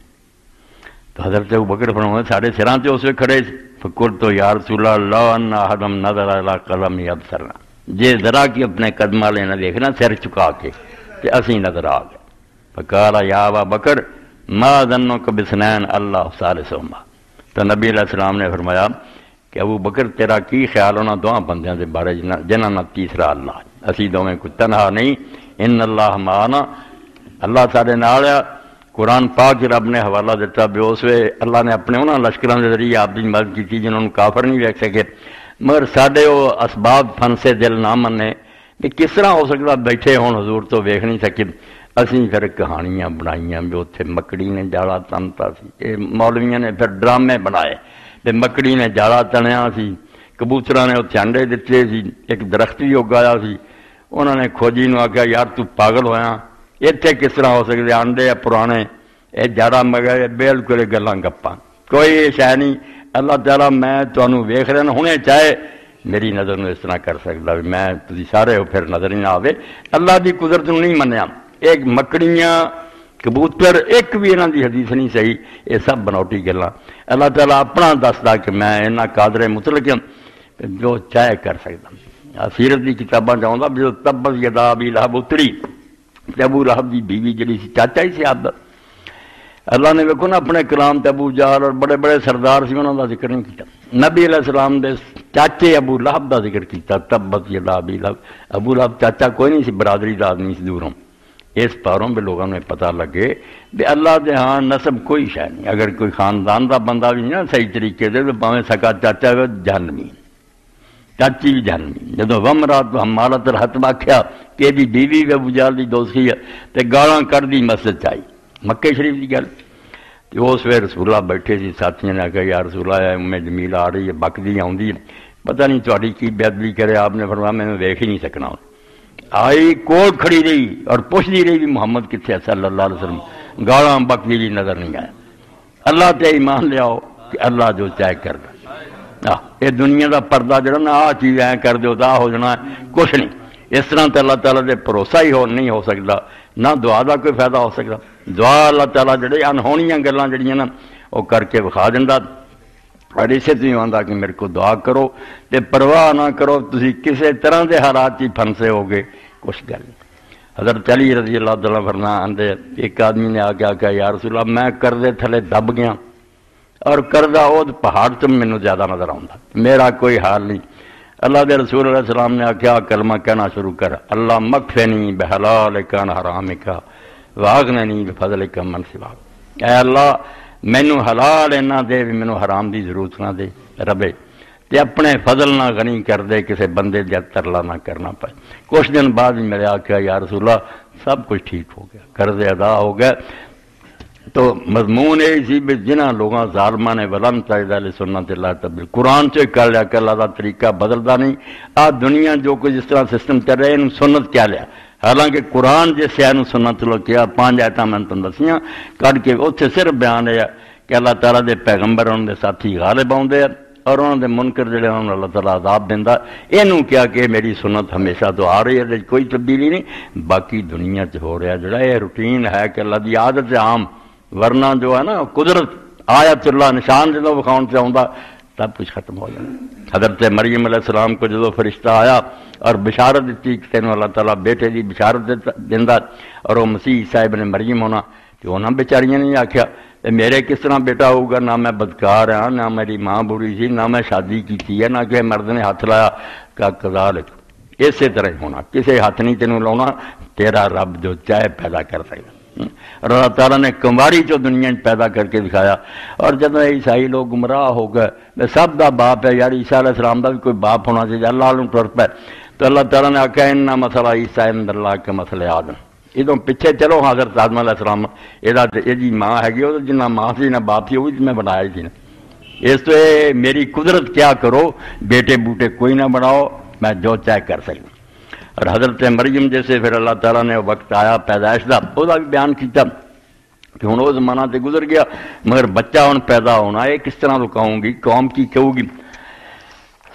تو حضرت ابو بکر فرماتے ساڑھے سراں تے اس وقت کھڑے فقلت تو یا رسول اللہ ان احدم نظر الی قدم یبصرنا، جے ذرا کی اپنے قدمہ لینا دیکھنا سر چکا کے تے اسی نظر آ گئے۔ فقال یا ابا بکر ما ظنک بسنین اللہ ثالثہما، تو نبی علیہ السلام نے فرمایا کہ ابو بکر تیرا کی خیال ہونا دو بندیاں دے بارے جنہاں نہ تیسرا اللہ، اسی دوویں کوئی تنہا نہیں، ان اللہ معنا، اللہ سارے نال ہے۔ قرآن پاک رب نے حوالہ دیتا بھی اس وے اللہ نے اپنے انہاں لشکراں دے ذریعے آپ دی مدد کی جنہوں نے کافر نہیں ویکھ سکے، مگر ساڈے وہ اسباب فن سے دل نہ منے کہ کس طرح ہو سکتا بیٹھے ہون حضور تو ویکھ نہیں سکے، اسی پھر کہانیاں بنائیاں بھی اتنے مکڑی نے جالا تنتا سی، یہ مولویاں نے پھر ڈرامے بنائے تے مکڑی نے جالا تنیا سی، کبوتراں نے اتنے انڈے دیتے سی، ایک درخت بھی اگایا سی، انہوں نے کھوجی نو آخیا یار تو پاگل ہویا، اتنے کس طرح ہو سکتے انڈے پرانے یہ جاڑا مگر بالکل گلاں گپاں کوئی شے نہیں۔ اللہ تعالیٰ میں تمہیں ویخ رہا ہنے چاہے میری نظر نو اس طرح کر سکتا بھی میں تسی سارے ہو پھر نظر ہی نہ آوے، اللہ دی قدرت نو نہیں منیا۔ ایک مکڑیاں کبوتر ایک بھی انہاں دی حدیث نہیں صحیح، یہ سب بناوٹی گلاں۔ اللہ تعالیٰ اپنا دسدا کہ میں انہاں قادر مطلق جو چاہے کر سکتا۔ سیرت دی کتاباں چاہتا بھی جو تبت یدا ابی لہب اتری، ابو لہب دی بیوی جڑی سی چاچا ہی سی آپ، اللہ نے ویکھو نا اپنے کلام تے ابو جہل اور بڑے بڑے سردار سی انہاں دا ذکر نہیں کیتا، نبی علیہ السلام دے چاچے ابو لہب دا ذکر کیتا، تبت یدا ابی لہب۔ ابو لہب چاچا کوئی نہیں سی، برادری دا آدمی سی دوروں، اس پاروں بھی لوگوں نے پتہ لگے کہ اللہ دے ہاں نسب کوئی شے نہیں، اگر کوئی خاندان دا بندہ بھی نہیں صحیح طریقے دے تو پاویں سکا چاچا ہوئے جہنمی، چاچی بھی جہنمی۔ جدو ومرات حمالۃ الحطب آکھیا کہ دی بیوی بھی ابو جہل دی دوستی ہے تے گالاں کر دی مسجد چائی، مکے شریف کی گل۔ تو اس ویلے رسول اللہ بیٹھے سی، ساتھیوں نے آخیا یا رسول اللہ ام جمیل آ رہی ہے، بکدی آؤندی ہے، پتہ نہیں تہاڈی کی بے ادبی کرے، آپ نے فرمایا میں ویکھ ہی نہیں سکنا۔ آئی کول کھڑی رہی اور پوچھتی رہی بھی محمد کتنے صلی اللہ علیہ وسلم، گالاں بکدی بھی نظر نہیں آیا۔ اللہ تے ایمان لیاؤ کہ اللہ جو چاہے کر دے. یہ دنیا دا پردہ جڑا نا آ چیز اے کر دیو دا ہو جانا کچھ نہیں. اس طرح تے اللہ تعالیٰ دے بھروسہ ہی نہیں ہو سکتا، نہ دعا دا کوئی فائدہ ہو سکتا. دعا اللہ تعالیٰ جڑے انہونیاں گلاں جڑیاں نا وہ کر کے وکھا دیندا. اور اسے تو آتا کہ میرے کو دعا کرو تے پرواہ نہ کرو، تسی کسے طرح دے حالات ہی پھنسے ہوگے کچھ گل نہیں. حضرت علی رضی اللہ تعالیٰ فرماندے ایک آدمی نے آ کے آخیا یا رسول اللہ میں کردے تھلے دب گیا اور کردہ وہ پہاڑ تو مینوں زیادہ نظر آتا، میرا کوئی حال نہیں. اللہ دے رسول علیہ السلام نے آخیا کلمہ کہنا شروع کر، اللہ مکفنی بحلالک عن حرامک واغننی بفضلک من سواک. اے اللہ مینوں حلال نہ دے بھی مینوں حرام دی ضرورت نہ دے ربے، تے اپنے فضل نہ غنی کر دے، کسے بندے دے ترلا نہ کرنا پائے. کچھ دن بعد میرے آخیا یا رسول اللہ سب کچھ ٹھیک ہو گیا، قرض ادا ہو گیا. تو مضمون یہ سی بھی جنہاں لوگاں ظالماں نے ولن تجد لسنت اللہ تبدیل قرآن سے کر لیا کہ اللہ کا طریقہ بدلتا نہیں. آ دنیا جو کچھ جس طرح سسٹم چل رہا ہے انہوں سنت کیا لیا، حالانکہ قرآن جس شے نوں سنت لو کیا 5 آیتاں میں تم دسیاں کٹ کے اتنے صرف بیان ہے کہ اللہ تعالیٰ دے پیغمبر انہوں دے ساتھی غالب آؤندے اور انہوں دے منکر جڑے انہوں اللہ تعالیٰ عذاب دیندا. اینوں کیا کہ میری سنت ہمیشہ تو آ رہی ہے، کوئی تبدیلی نہیں. باقی دنیا چ ہو رہا جڑا یہ روٹین ہے کہ اللہ دی عادت ہے عام، ورنہ جو ہے نا قدرت آیت اللہ نشان جدو وکھاؤن سے آؤں سب کچھ ختم ہو جانا. حضرت مریم علیہ السلام کو جدو فرشتہ آیا اور بشارت دیتی کہ تینوں اللہ تعالیٰ بیٹے دی بشارت دیندا اور وہ مسیح صاحب نے مریم ہونا، تو انہاں بیچاریاں نہیں آکھیا میرے کس طرح بیٹا ہوگا، نہ میں بدکار ہاں، نہ میری ماں بری سی، نہ میں شادی کی ہے، نہ کہ مرد نے ہاتھ لایا. کہ کذالک اسی طرح ہی ہونا، کسے ہاتھ نہیں تینوں لاؤنا، تیرا رب جو چاہے پیدا کر سکتا. اور اللہ تعالیٰ نے کمواری جو دنیا پیدا کر کے دکھایا. اور جب عیسائی لوگ گمراہ ہو گئے سب دا باپ ہے یار عیسیٰ علیہ السلام دا بھی کوئی باپ ہونا چاہیے، اللہ علیہ ٹر پہ. تو اللہ تعالیٰ نے آخیا ان مسئلہ عیسیٰ عند اللہ کے مسئلے آدم. ادھر پیچھے چلو حضرت آدم علیہ السلام یہ جی ماں ہے وہ جنہ ماں سی نہ باپ سی وہ بھی میں بنایا سی نا. اس تو میری قدرت کیا کرو، بیٹے بوٹے کوئی نہ بناؤ، میں جو چاہے کر سکوں. اور حضرت مریم جیسے پھر اللہ تعالیٰ نے وقت آیا پیدائش کا وہ بھی بیان کیا کہ ہوں وہ زمانہ تے گزر گیا مگر بچہ ہوں پیدا ہونا یہ کس طرح رکاؤں گی، قوم کی کہوں گی.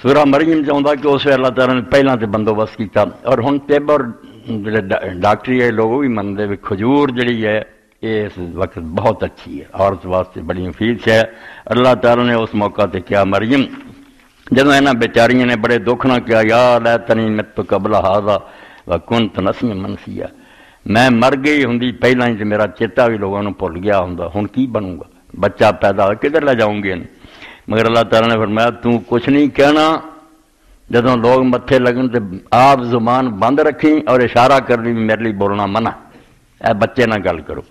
سورہ مریم چاہتا کہ اس اللہ تعالیٰ نے پہلے تو بندوبست کیا. اور ہوں طب اور ڈاکٹری ہے لوگ بھی منتے بھی کھجور جڑی ہے یہ اس وقت بہت اچھی ہے، عورت واسطے بڑی مفید ہے. اللہ تعالیٰ نے اس موقع تے کیا مریم جدو یہاں بیچاریاں نے بڑے دکھ نہ کیا یا لیتنی مت قبل ھذا وکنت نسیا منسیا، میں مر گئی ہوں پہلا ہی میرا چیتا بھی لوگوں نے بھول گیا ہوں کی بنوں گا، بچہ پیدا کدھر لے جاؤں گے. مگر اللہ تعالیٰ نے فرمایا تو کچھ نہیں کہنا، جدوں لوگ متھے لگن تو آپ زبان بند رکھیں اور اشارہ کرنی بھی میرے لیے بولنا منع، اے بچے نہ گل کرو.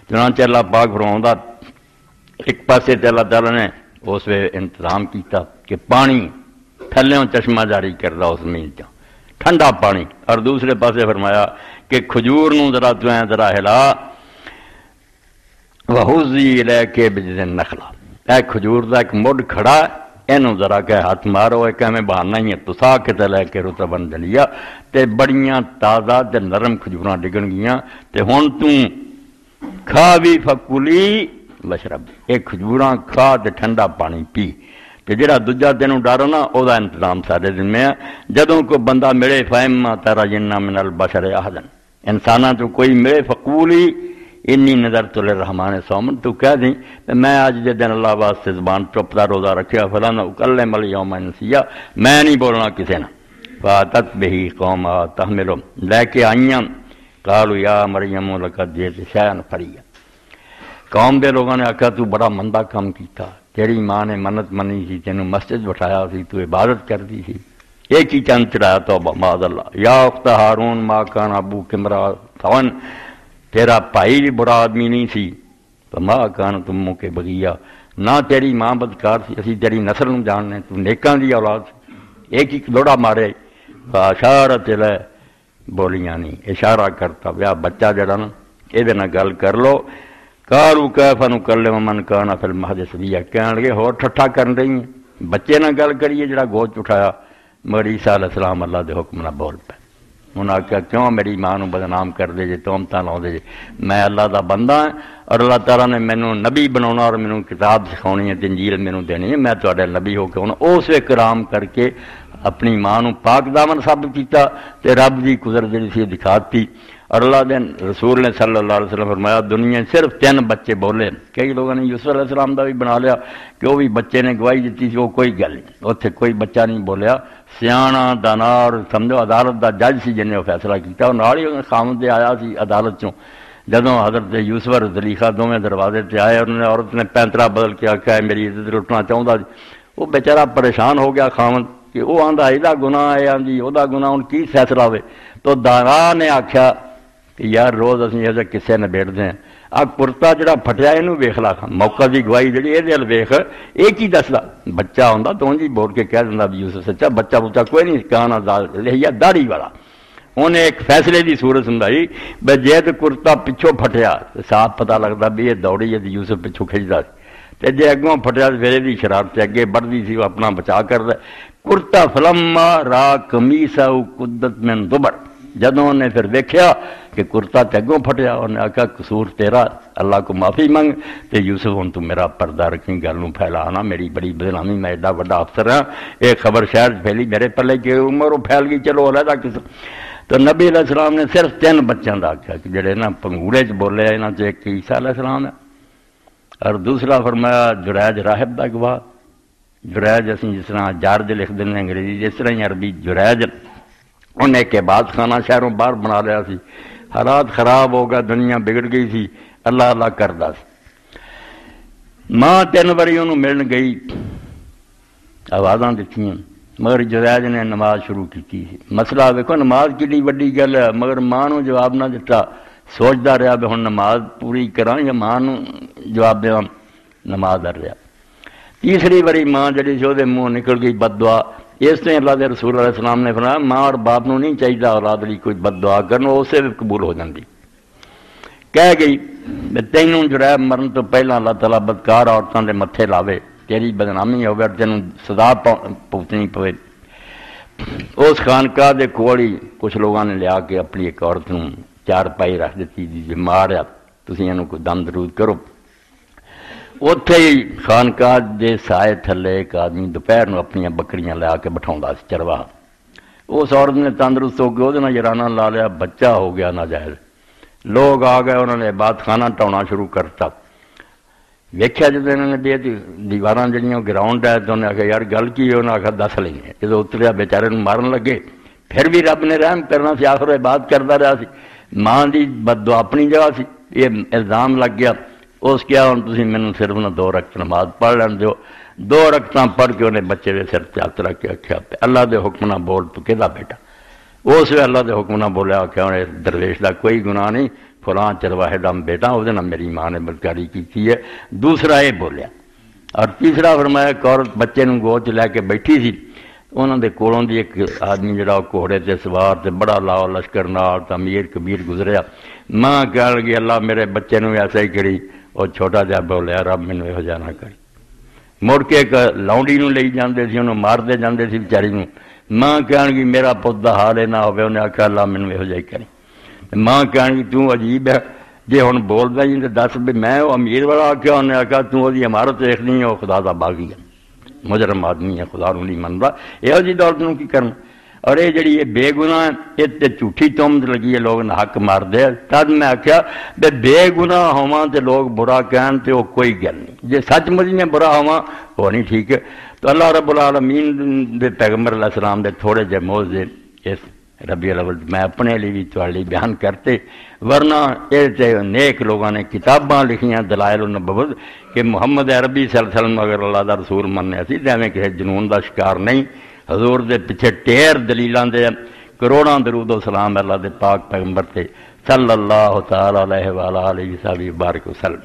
چنانچہ اللہ پاک فرماؤں ایک پاسے تے اللہ تعالیٰ نے اس وے انتظام کیتا کہ پانی تھلیوں چشمہ جاری کردا اس زمین چ ٹھنڈا پانی، اور دوسرے پاسے فرمایا کہ کھجور نوں ذرا تو ذرا ہلا وحوزی الیک بجذع النخلہ، اے کھجور دا ایک مڈ کھڑا اینوں ذرا کہ ہاتھ مارو ایک میں بہانا ہی ہے تسا کے لے کے رطبن دلیا تے بڑیاں تازہ تے نرم کھجوراں ڈگن گیاں تے ہن تو کھا بھی فکولی وشرب، ایک کھجوراں کھا تے ٹھنڈا پانی پی. تے جڑا دوجا تینوں ڈر نا او دا انتظام سارے دن میں ہے. جدوں کو بندہ ملے فیما ترا جنہ من البشر احدن، انساناں تو کوئی ملے فقولی انی نظرت للرحمن صوما، تو کہہ دیں میں آج دے دن اللہ واسطے زبان چپ دا روزہ رکھیا فلاں اکلم الیوم انسیا، میں نہیں بولنا کسے نہ. فاتت بہ قوما تحمل، لے کے آئیاں قالوا یا مریم لقد جئت شیئا فریا، قوم دے لوگوں نے آخیا تو بڑا مندہ کام کیتا، تیری ماں نے منت منی سی، تینوں مسجد بٹھایا سی، تو عبادت کرتی سی، ایک ہی چند چڑھایا توبہ معاذ اللہ. یا اخت ہارون ما کان ابوک امرأ سوء، تیرا بھائی بھی برا آدمی نہیں سی، ما کانت امک بغیہ، نہ تیری ماں بدکار سی، اسی تیری نسل نوں جاننے، تو نیکاں دی اولاد سی. ایک ہی لوڑا مارے فاشارت الیہ، بولیاں نہیں، اشارہ کرتا ویا بچہ جڑا نا یہ گل کر لو. قالوا کیف نکلم من کان فی المہد صبیا، کہن لگے ہور ٹھٹھا کر رہی ہیں، بچے نہ گل کریے جڑا گود اٹھایا. مگر عیسیٰ علیہ السلام اللہ دے حکم نہ بول پے. انہوں نے کہا کیوں میری ماں نو بدنام کر دے جے تہمتاں لاؤندے جے، میں اللہ دا بندہ ہاں اور اللہ تعالیٰ نے مینوں نبی بناونا اور مینوں کتاب سکھاونی ہے تے انجیل مینوں دینی ہے، میں تہاڈے نبی ہو کے ہن اس اکرام کر کے اپنی ماں نو پاک دامن ثابت کیتا تے رب دی قدرت جڑی سی دکھاتی۔ اور اللہ دے رسول نے صلی اللہ علیہ وسلم فرمایا دنیا صرف 3 بچے بولے، کئی لوگوں نے یوسف علیہ السلام دا بھی بنا لیا کہ وہ بھی بچے نے گواہی دیتی سی، وہ کوئی گل نہیں، اتنے کوئی بچہ نہیں بولیا، سیاح دانا اور سمجھو عدالت دا جج سی جن نے وہ فیصلہ کیا، اور نال ہی خامد آیا سی عدالت چوں جدوں حضرت یوسف اور زلیخا دونوں دروازے تے آئے، انہوں نے عورت نے پینترا بدل کے آخیا ہے میری عزت لٹنا چاہتا سی، وہ بیچارہ پریشان ہو گیا خامد کہ وہ آندا یہ گناہ ہے، آندی وہ گناہ، ان کی فیصلہ ہوئے تو دانا نے آخیا کہ یار روز اسی یہ کسے نبیڑتے ہیں، آ کرتا جڑا پھٹیا یہ ویخ لا، موقع کی گواہی جی یہ ویخ یہ کی دسدا، بچہ آتا تو جی بول کے کہہ دینا بھی یوسف سچا، بچہ بچہ کوئی نہیں کہنا لیا داڑھی والا، انہیں ایک فیصلے کی صورت سمجھائی بے جے تو کرتا پچھوں پھٹیا صاف پتہ لگتا بھی یہ دوڑی ہے یوسف پچھوں کھچتا تے جے اگوں پھٹیا پھر یہ شرارت اگے بڑھتی سی، وہ اپنا بچا کرتا کرتا فلما را قمیصہ قدت من دبر، جدوں نے پھر دیکھیا کہ کرتا تے اگوں پھٹیا، انہیں آخیا قصور تیرا، اللہ کو معافی منگ تے یوسف ہن تو میرا پردہ رکھیں، گل نوں پھیلانا، میری بڑی بدنامی، میں ایڈا بڑا افسر ہاں، یہ خبر شہر پھیلی میرے پلے کہ عمر وہ پھیل گئی، چلو علیحدہ قسم۔ تو نبی علیہ السلام نے صرف 3 بچوں کا آخیا کہ جڑے نا پنگوڑے چ بولے یہاں ایک عیسیٰ علیہ السلام ہے اور دوسرا فرمایا جریج راہب کا گواہ، جریج اسی جس طرح جارج لکھ دیں انگریزی، جس طرح ہی عربی جریج، انہیں ایک عبادت خانہ شہروں باہر بنا لیا سی، حالات خراب ہو گیا، دنیا بگڑ گئی سی، اللہ اللہ کردا سی۔ ماں 3 باری انہوں ملن گئی، آوازاں دتیاں، مگر جریج نے نماز شروع کی، مسئلہ ویکھو نماز کتنی وڈی گل ہے، مگر ماں نو جواب نہ دتا، سوچتا رہا بھی ہن نماز پوری کراں یا ماں نو جواب دیواں، نماز در رہا۔ تیسری باری ماں جڑی سی وہ منہ نکل گئی بد دعا، اس نے اللہ دے رسول علیہ السلام نے فرمایا ماں اور باپ نو نہیں چاہیے اولاد لی کوئی بد دعا کرنا، اسے بھی قبول ہو جاندی، کہہ گئی تینوں جرائب مرن تو پہلا اللہ تعالیٰ بدکار عورتوں دے متھے لاوے، تیری بدنامی ہوگی اور تینوں سزا پوتنی پوے۔ اس خانقاہ دے کوڑی کچھ لوگوں نے لیا کے اپنی ایک عورت نوں 4 پائی رکھ دیتی جی بیمار ہے، تسی انہوں کو دم درود کرو۔ اتھے ہی خانقاہ دے سائے تھلے ایک آدمی دوپہر نو اپنی بکریاں لیا کے بٹھاؤندا سی چرواہ، اس عورت نے تندرست ہو کے وہ یارانہ لا لیا، بچہ ہو گیا ناجائز، لوگ آ گئے، انہوں نے عبادت خانہ ٹاؤنا شروع کرتا، ویکھیا جب انہوں نے بھی دیواراں جڑیاں گراؤنڈ ہے تو انہیں آخیا یار گل کی ہے، انہیں آخیا دس لیں گے، جب اتریا بیچارے مارن لگے، پھر بھی رب نے رحم کرنا سی، آخر عبادت کرتا رہا سی، ماں دی بد دعا اپنی جگہ سی، یہ الزام لگ گیا، اس کیا ہوں تسی مینوں صرف نہ 2 رکعت نماز پڑھ لین دیو، 2 رکعتاں پڑھ کے انہیں بچے دے سر تے ہاتھ رکھ کے آخیا اللہ دے حکم نہ بول تو کہدا بیٹا، اس ویلے اللہ دے حکم نہ بولیا، آخیا انہیں درویش دا کوئی گناہ نہیں، فلاں چرواہے دا بیٹا وہ میری ماں نے بدکاری کی ہے، دوسرا یہ بولیا، اور تیسرا فرمایا ایک عورت بچے نوں گود لے کے بیٹھی سی، انہوں دے کولوں دی ایک آدمی جڑا گھوڑے تے سوار تے بڑا لاؤ لشکر نال امیر کبیر گزریا، ماں کہن لگی اللہ میرے بچے نوں ایسا ہی کری، اور چھوٹا جہا بولیا رب مینوں یہو جہا نہ کری، مڑ کے ایک لونڈی نوں لئی جاندے سی، انہوں ماردے جاندے سی بیچاری نوں، ماں کہن لگی میرا پت دا حال نہ ہوے، انہیں آخیا اللہ مینوں یہو جہا ہی کری، ماں کہن گی تو عجیب ہے جی ہن بولدا ہی تو دس بھی میں وہ امیر والا آخیا، انہیں آخیا تو وہ عمارت دیکھنی ہے وہ خدا دا باغی ہے، مجرم آدمی ہے، خدا نوں نہیں منتا، یہو جی دولت نوں کی کرنا، اور یہ جڑی یہ بے گناہ یہ جھوٹھی تہمت لگی ہے، لوگ حق مار دے، تد میں آخیا بے گناہ ہواں تے لوگ برا کہن تے وہ کوئی گل نہیں، جی سچ مچ میں برا ہواں وہ نہیں ٹھیک ہے۔ تو اللہ رب العالمین دے پیغمبر علیہ السلام دے تھوڑے جے موضوع اس ربیع الاول میں اپنے لیے بھی تھوڑے بیان کرتے، ورنہ یہ نیک لوگوں نے کتاباں لکھیاں دلائل النبوت کہ محمد عربی صلی اللہ علیہ وسلم اگر اللہ دا رسول مننے سی تے ایویں کسی جنون دا شکار نہیں، حضور دے پیچھے ٹیر دلیلاں دے کروڑاں درود و سلام اللہ دے پاک پیغمبر تے صلی اللہ تعالی علیہ وآلہ وصحبہ وبارک وسلم۔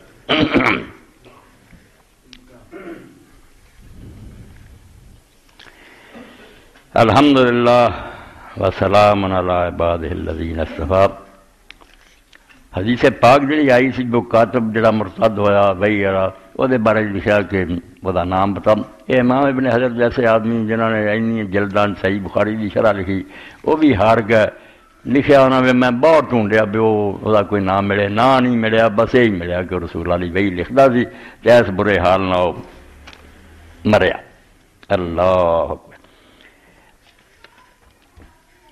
الحمدللہ وسلام علی عبادہ الذین اصطفیٰ۔ حدیث پاک جڑی آئی سی جو کاتب جڑا مرتد ہویا وہی وہ بارے لکھا کہ وہ نام بتا، یہ امام ابن حضر جیسے آدمی جنہوں نے اینی جلدان صحیح بخاری کی شرح لکھی وہ بھی ہار گئے، لکھیا انہوں نے میں بہت ڈھونڈیا بھی وہ کوئی نام ملے، نہ نہیں ملیا، بس یہی ملیا کہ رسول علی وہی لکھتا سی تے اس برے حال نہ وہ مریا۔ اللہ اکبر۔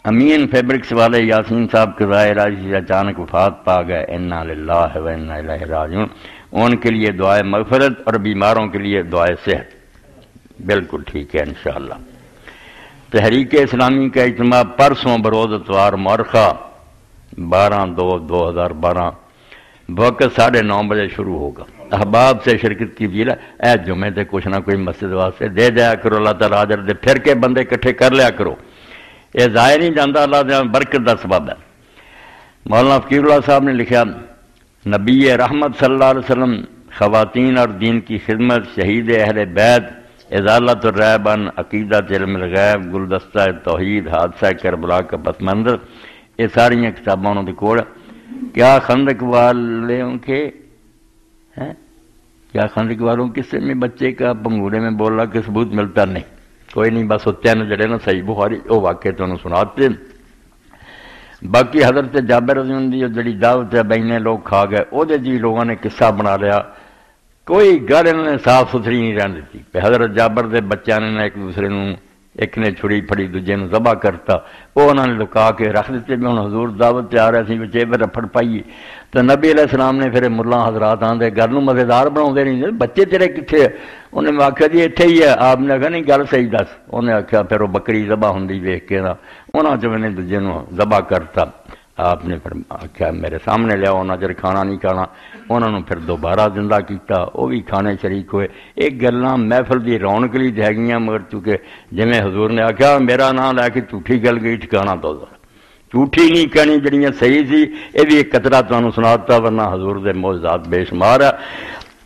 امین فیبرکس والے یاسین صاحب کے ظاہر سے اچانک وفات پا گئے، انا للہ و انا الیہ راجعون۔ ان کے لیے دعائے مغفرت اور بیماروں کے لیے دعائے صحت۔ بالکل ٹھیک ہے انشاءاللہ۔ تحریک اسلامی کا اجتماع پرسوں بروز اتوار مورخہ 12/2/2012 وقت 9:30 بجے شروع ہوگا۔ احباب سے شرکت کی اپیل ہے، اے جمعے تے کچھ نہ کوئی مسجد واسطے دے دیا کرو، اللہ تعالیٰ اجر دے، پھر کے بندے اکٹھے کر لیا کرو، یہ ضائع نہیں جاتا، اللہ دے برکت دا سبب ہے۔ مولانا فقیر اللہ صاحب نے لکھا، نبی رحمت صلی اللہ علیہ وسلم خواتین اور دین کی خدمت، شہید اہل بیت، ازالت الریب عن عقیدت علم الغیب، گلدستہ توحید، حادثہ کربلا کا پس منظر، یہ ساری کتابوں انہوں نے کوڑ۔ کیا خندق والوں کے کیا خندق والوں قصے میں بچے کا پنگورے میں بول رہا کہ ثبوت ملتا نہیں، کوئی نہیں، بس ہوتے ہیں جڑے نا صحیح بخاری وہ واقعے تو انہوں سناتے۔ باقی حضرت جابر رضی اللہ عنہ جڑی دعوت ہے بہنے لوگ کھا گئے، وہ جی لوگوں نے قصہ بنا لیا، کوئی گل انہوں نے صاف ستھری نہیں رہن دیتی۔ حضرت جابر دے بچوں نے ایک دوسرے نوں، ایک نے چھڑی پھڑی دوجے نوں ذبح کرتا، وہ انہوں نے لکا کے رکھ دیتے بھی ہوں حضور دعوت تے آ رہے سی بچے پہ رفڑ پائیے، تو نبی علیہ السلام نے پھر ملا حضرات آندے گل نوں مزیدار بنا نہیں، بچے تیرے کتنے؟ انہیں میں آخیا جی اتنے ہی ہے، آپ نے آخیا نہیں گل صحیح دس، انہیں آخیا پھر وہ بکری ذبح ہوندی ویکھ کے نا انہوں چ نے دوجے نوں ذبح کرتا، آپ نے پھر آخیا میرے سامنے لیا، انہوں چر کھانا نہیں کھانا، انہوں نے پھر دوبارہ زندہ کیتا، وہ بھی کھانے شریک ہوئے۔ ایک گلاں محفل دی رونق لی رہ گئیاں، مگر چونکہ جویں حضور نے آخیا میرا نام لے کے جھوٹھی گل گئی ٹھکانا تو جھوٹھی نہیں کہنی، جڑیاں صحیح سی یہ بھی ایک قطرہ تمہیں سناتا، ورنہ حضور دے معجزات بے شمار ہے۔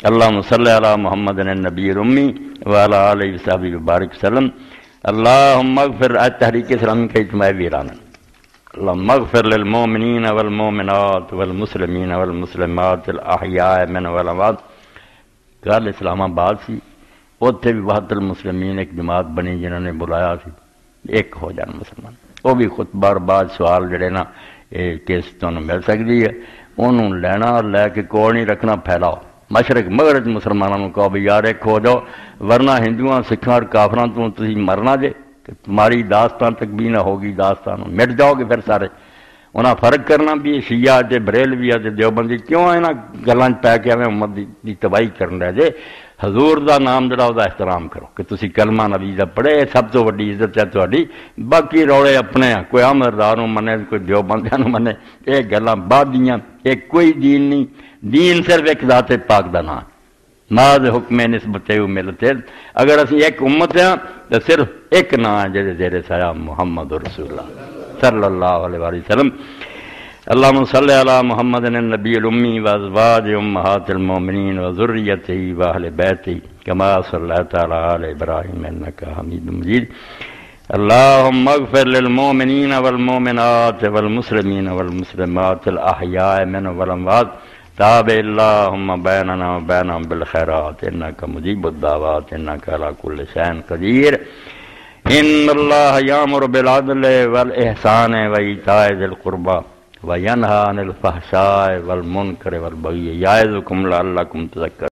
اللہم صلی علی محمد النبی الامی وعلی آلہ وصحبہ وبارک وسلم۔ اللہم اغفر تحریک اسلامی کا اجتماع ویرانہ، اللہم اغفر للمومنین والمومنات والمسلمین والمسلمات الاحیاء من والاموات۔ گل اسلام آباد سی، اتنے بھی وحدت المسلمین ایک جماعت بنی جنہوں نے بلایا سی ایک ہو جان مسلمان، وہ بھی خطبہ اور بعد سوال جڑے نا کیس تمہیں مل سکتی ہے، انہوں لینا اور لے کے کوڑ نہیں رکھنا، پھیلاؤ مشرق مغرب مسلمانوں کہو بھی یار ایک ہو جاؤ، ورنہ ہندوؤں سکھاں اور کافراں تو تسی مرنا جے، کہ تمہاری داستان تک بھی نہ ہوگی، داستان مٹ جاؤ گے پھر سارے۔ انہاں فرق کرنا بھی شیعہ تے بریلوی تے دیوبندی کیوں انہاں گلاں پی کے میں امت دی تباہی کرن رہے جے۔ حضور دا نام جڑا دا احترام کرو کہ تسی کلمہ نبی دا پڑھے، سب تو وڈی عزت ہے تہاڈی، باقی روڑے اپنے ہیں، کوئی احمدردار نوں منے کوئی دیوبندیاں نوں منے، یہ گلاں بعد دیاں، یہ کوئی دین نہیں، دین صرف ایک ذات پاک دا نام، ماذ حکم نسبت ملت۔ اگر اسی ایک امت ہیں تو صرف ایک نام ہے جہدے زیر سایہ محمد رسول اللہ صلی اللہ علیہ وآلہ وسلم۔ اللہم صلی علی محمد النبی الامی وازواج امہات المومنین وذریتہ واہل بیتہ کما صلیت علی آل ابراہیم انک حمید مجید۔ اللہم اغفر للمومنین والمومنات والمسلمین والمسلمات الاحیاء من والاموات، تاب اللہم بیننا وبینہم بالخیرات انک مجیب الدعوات انک علی کل شیء قدیر۔ ان اللہ یامر بالعدل والاحسان وایتاء ذی القربی وینہی عن الفحشاء والمنکر والبغی یعظکم لعلکم تذکرون۔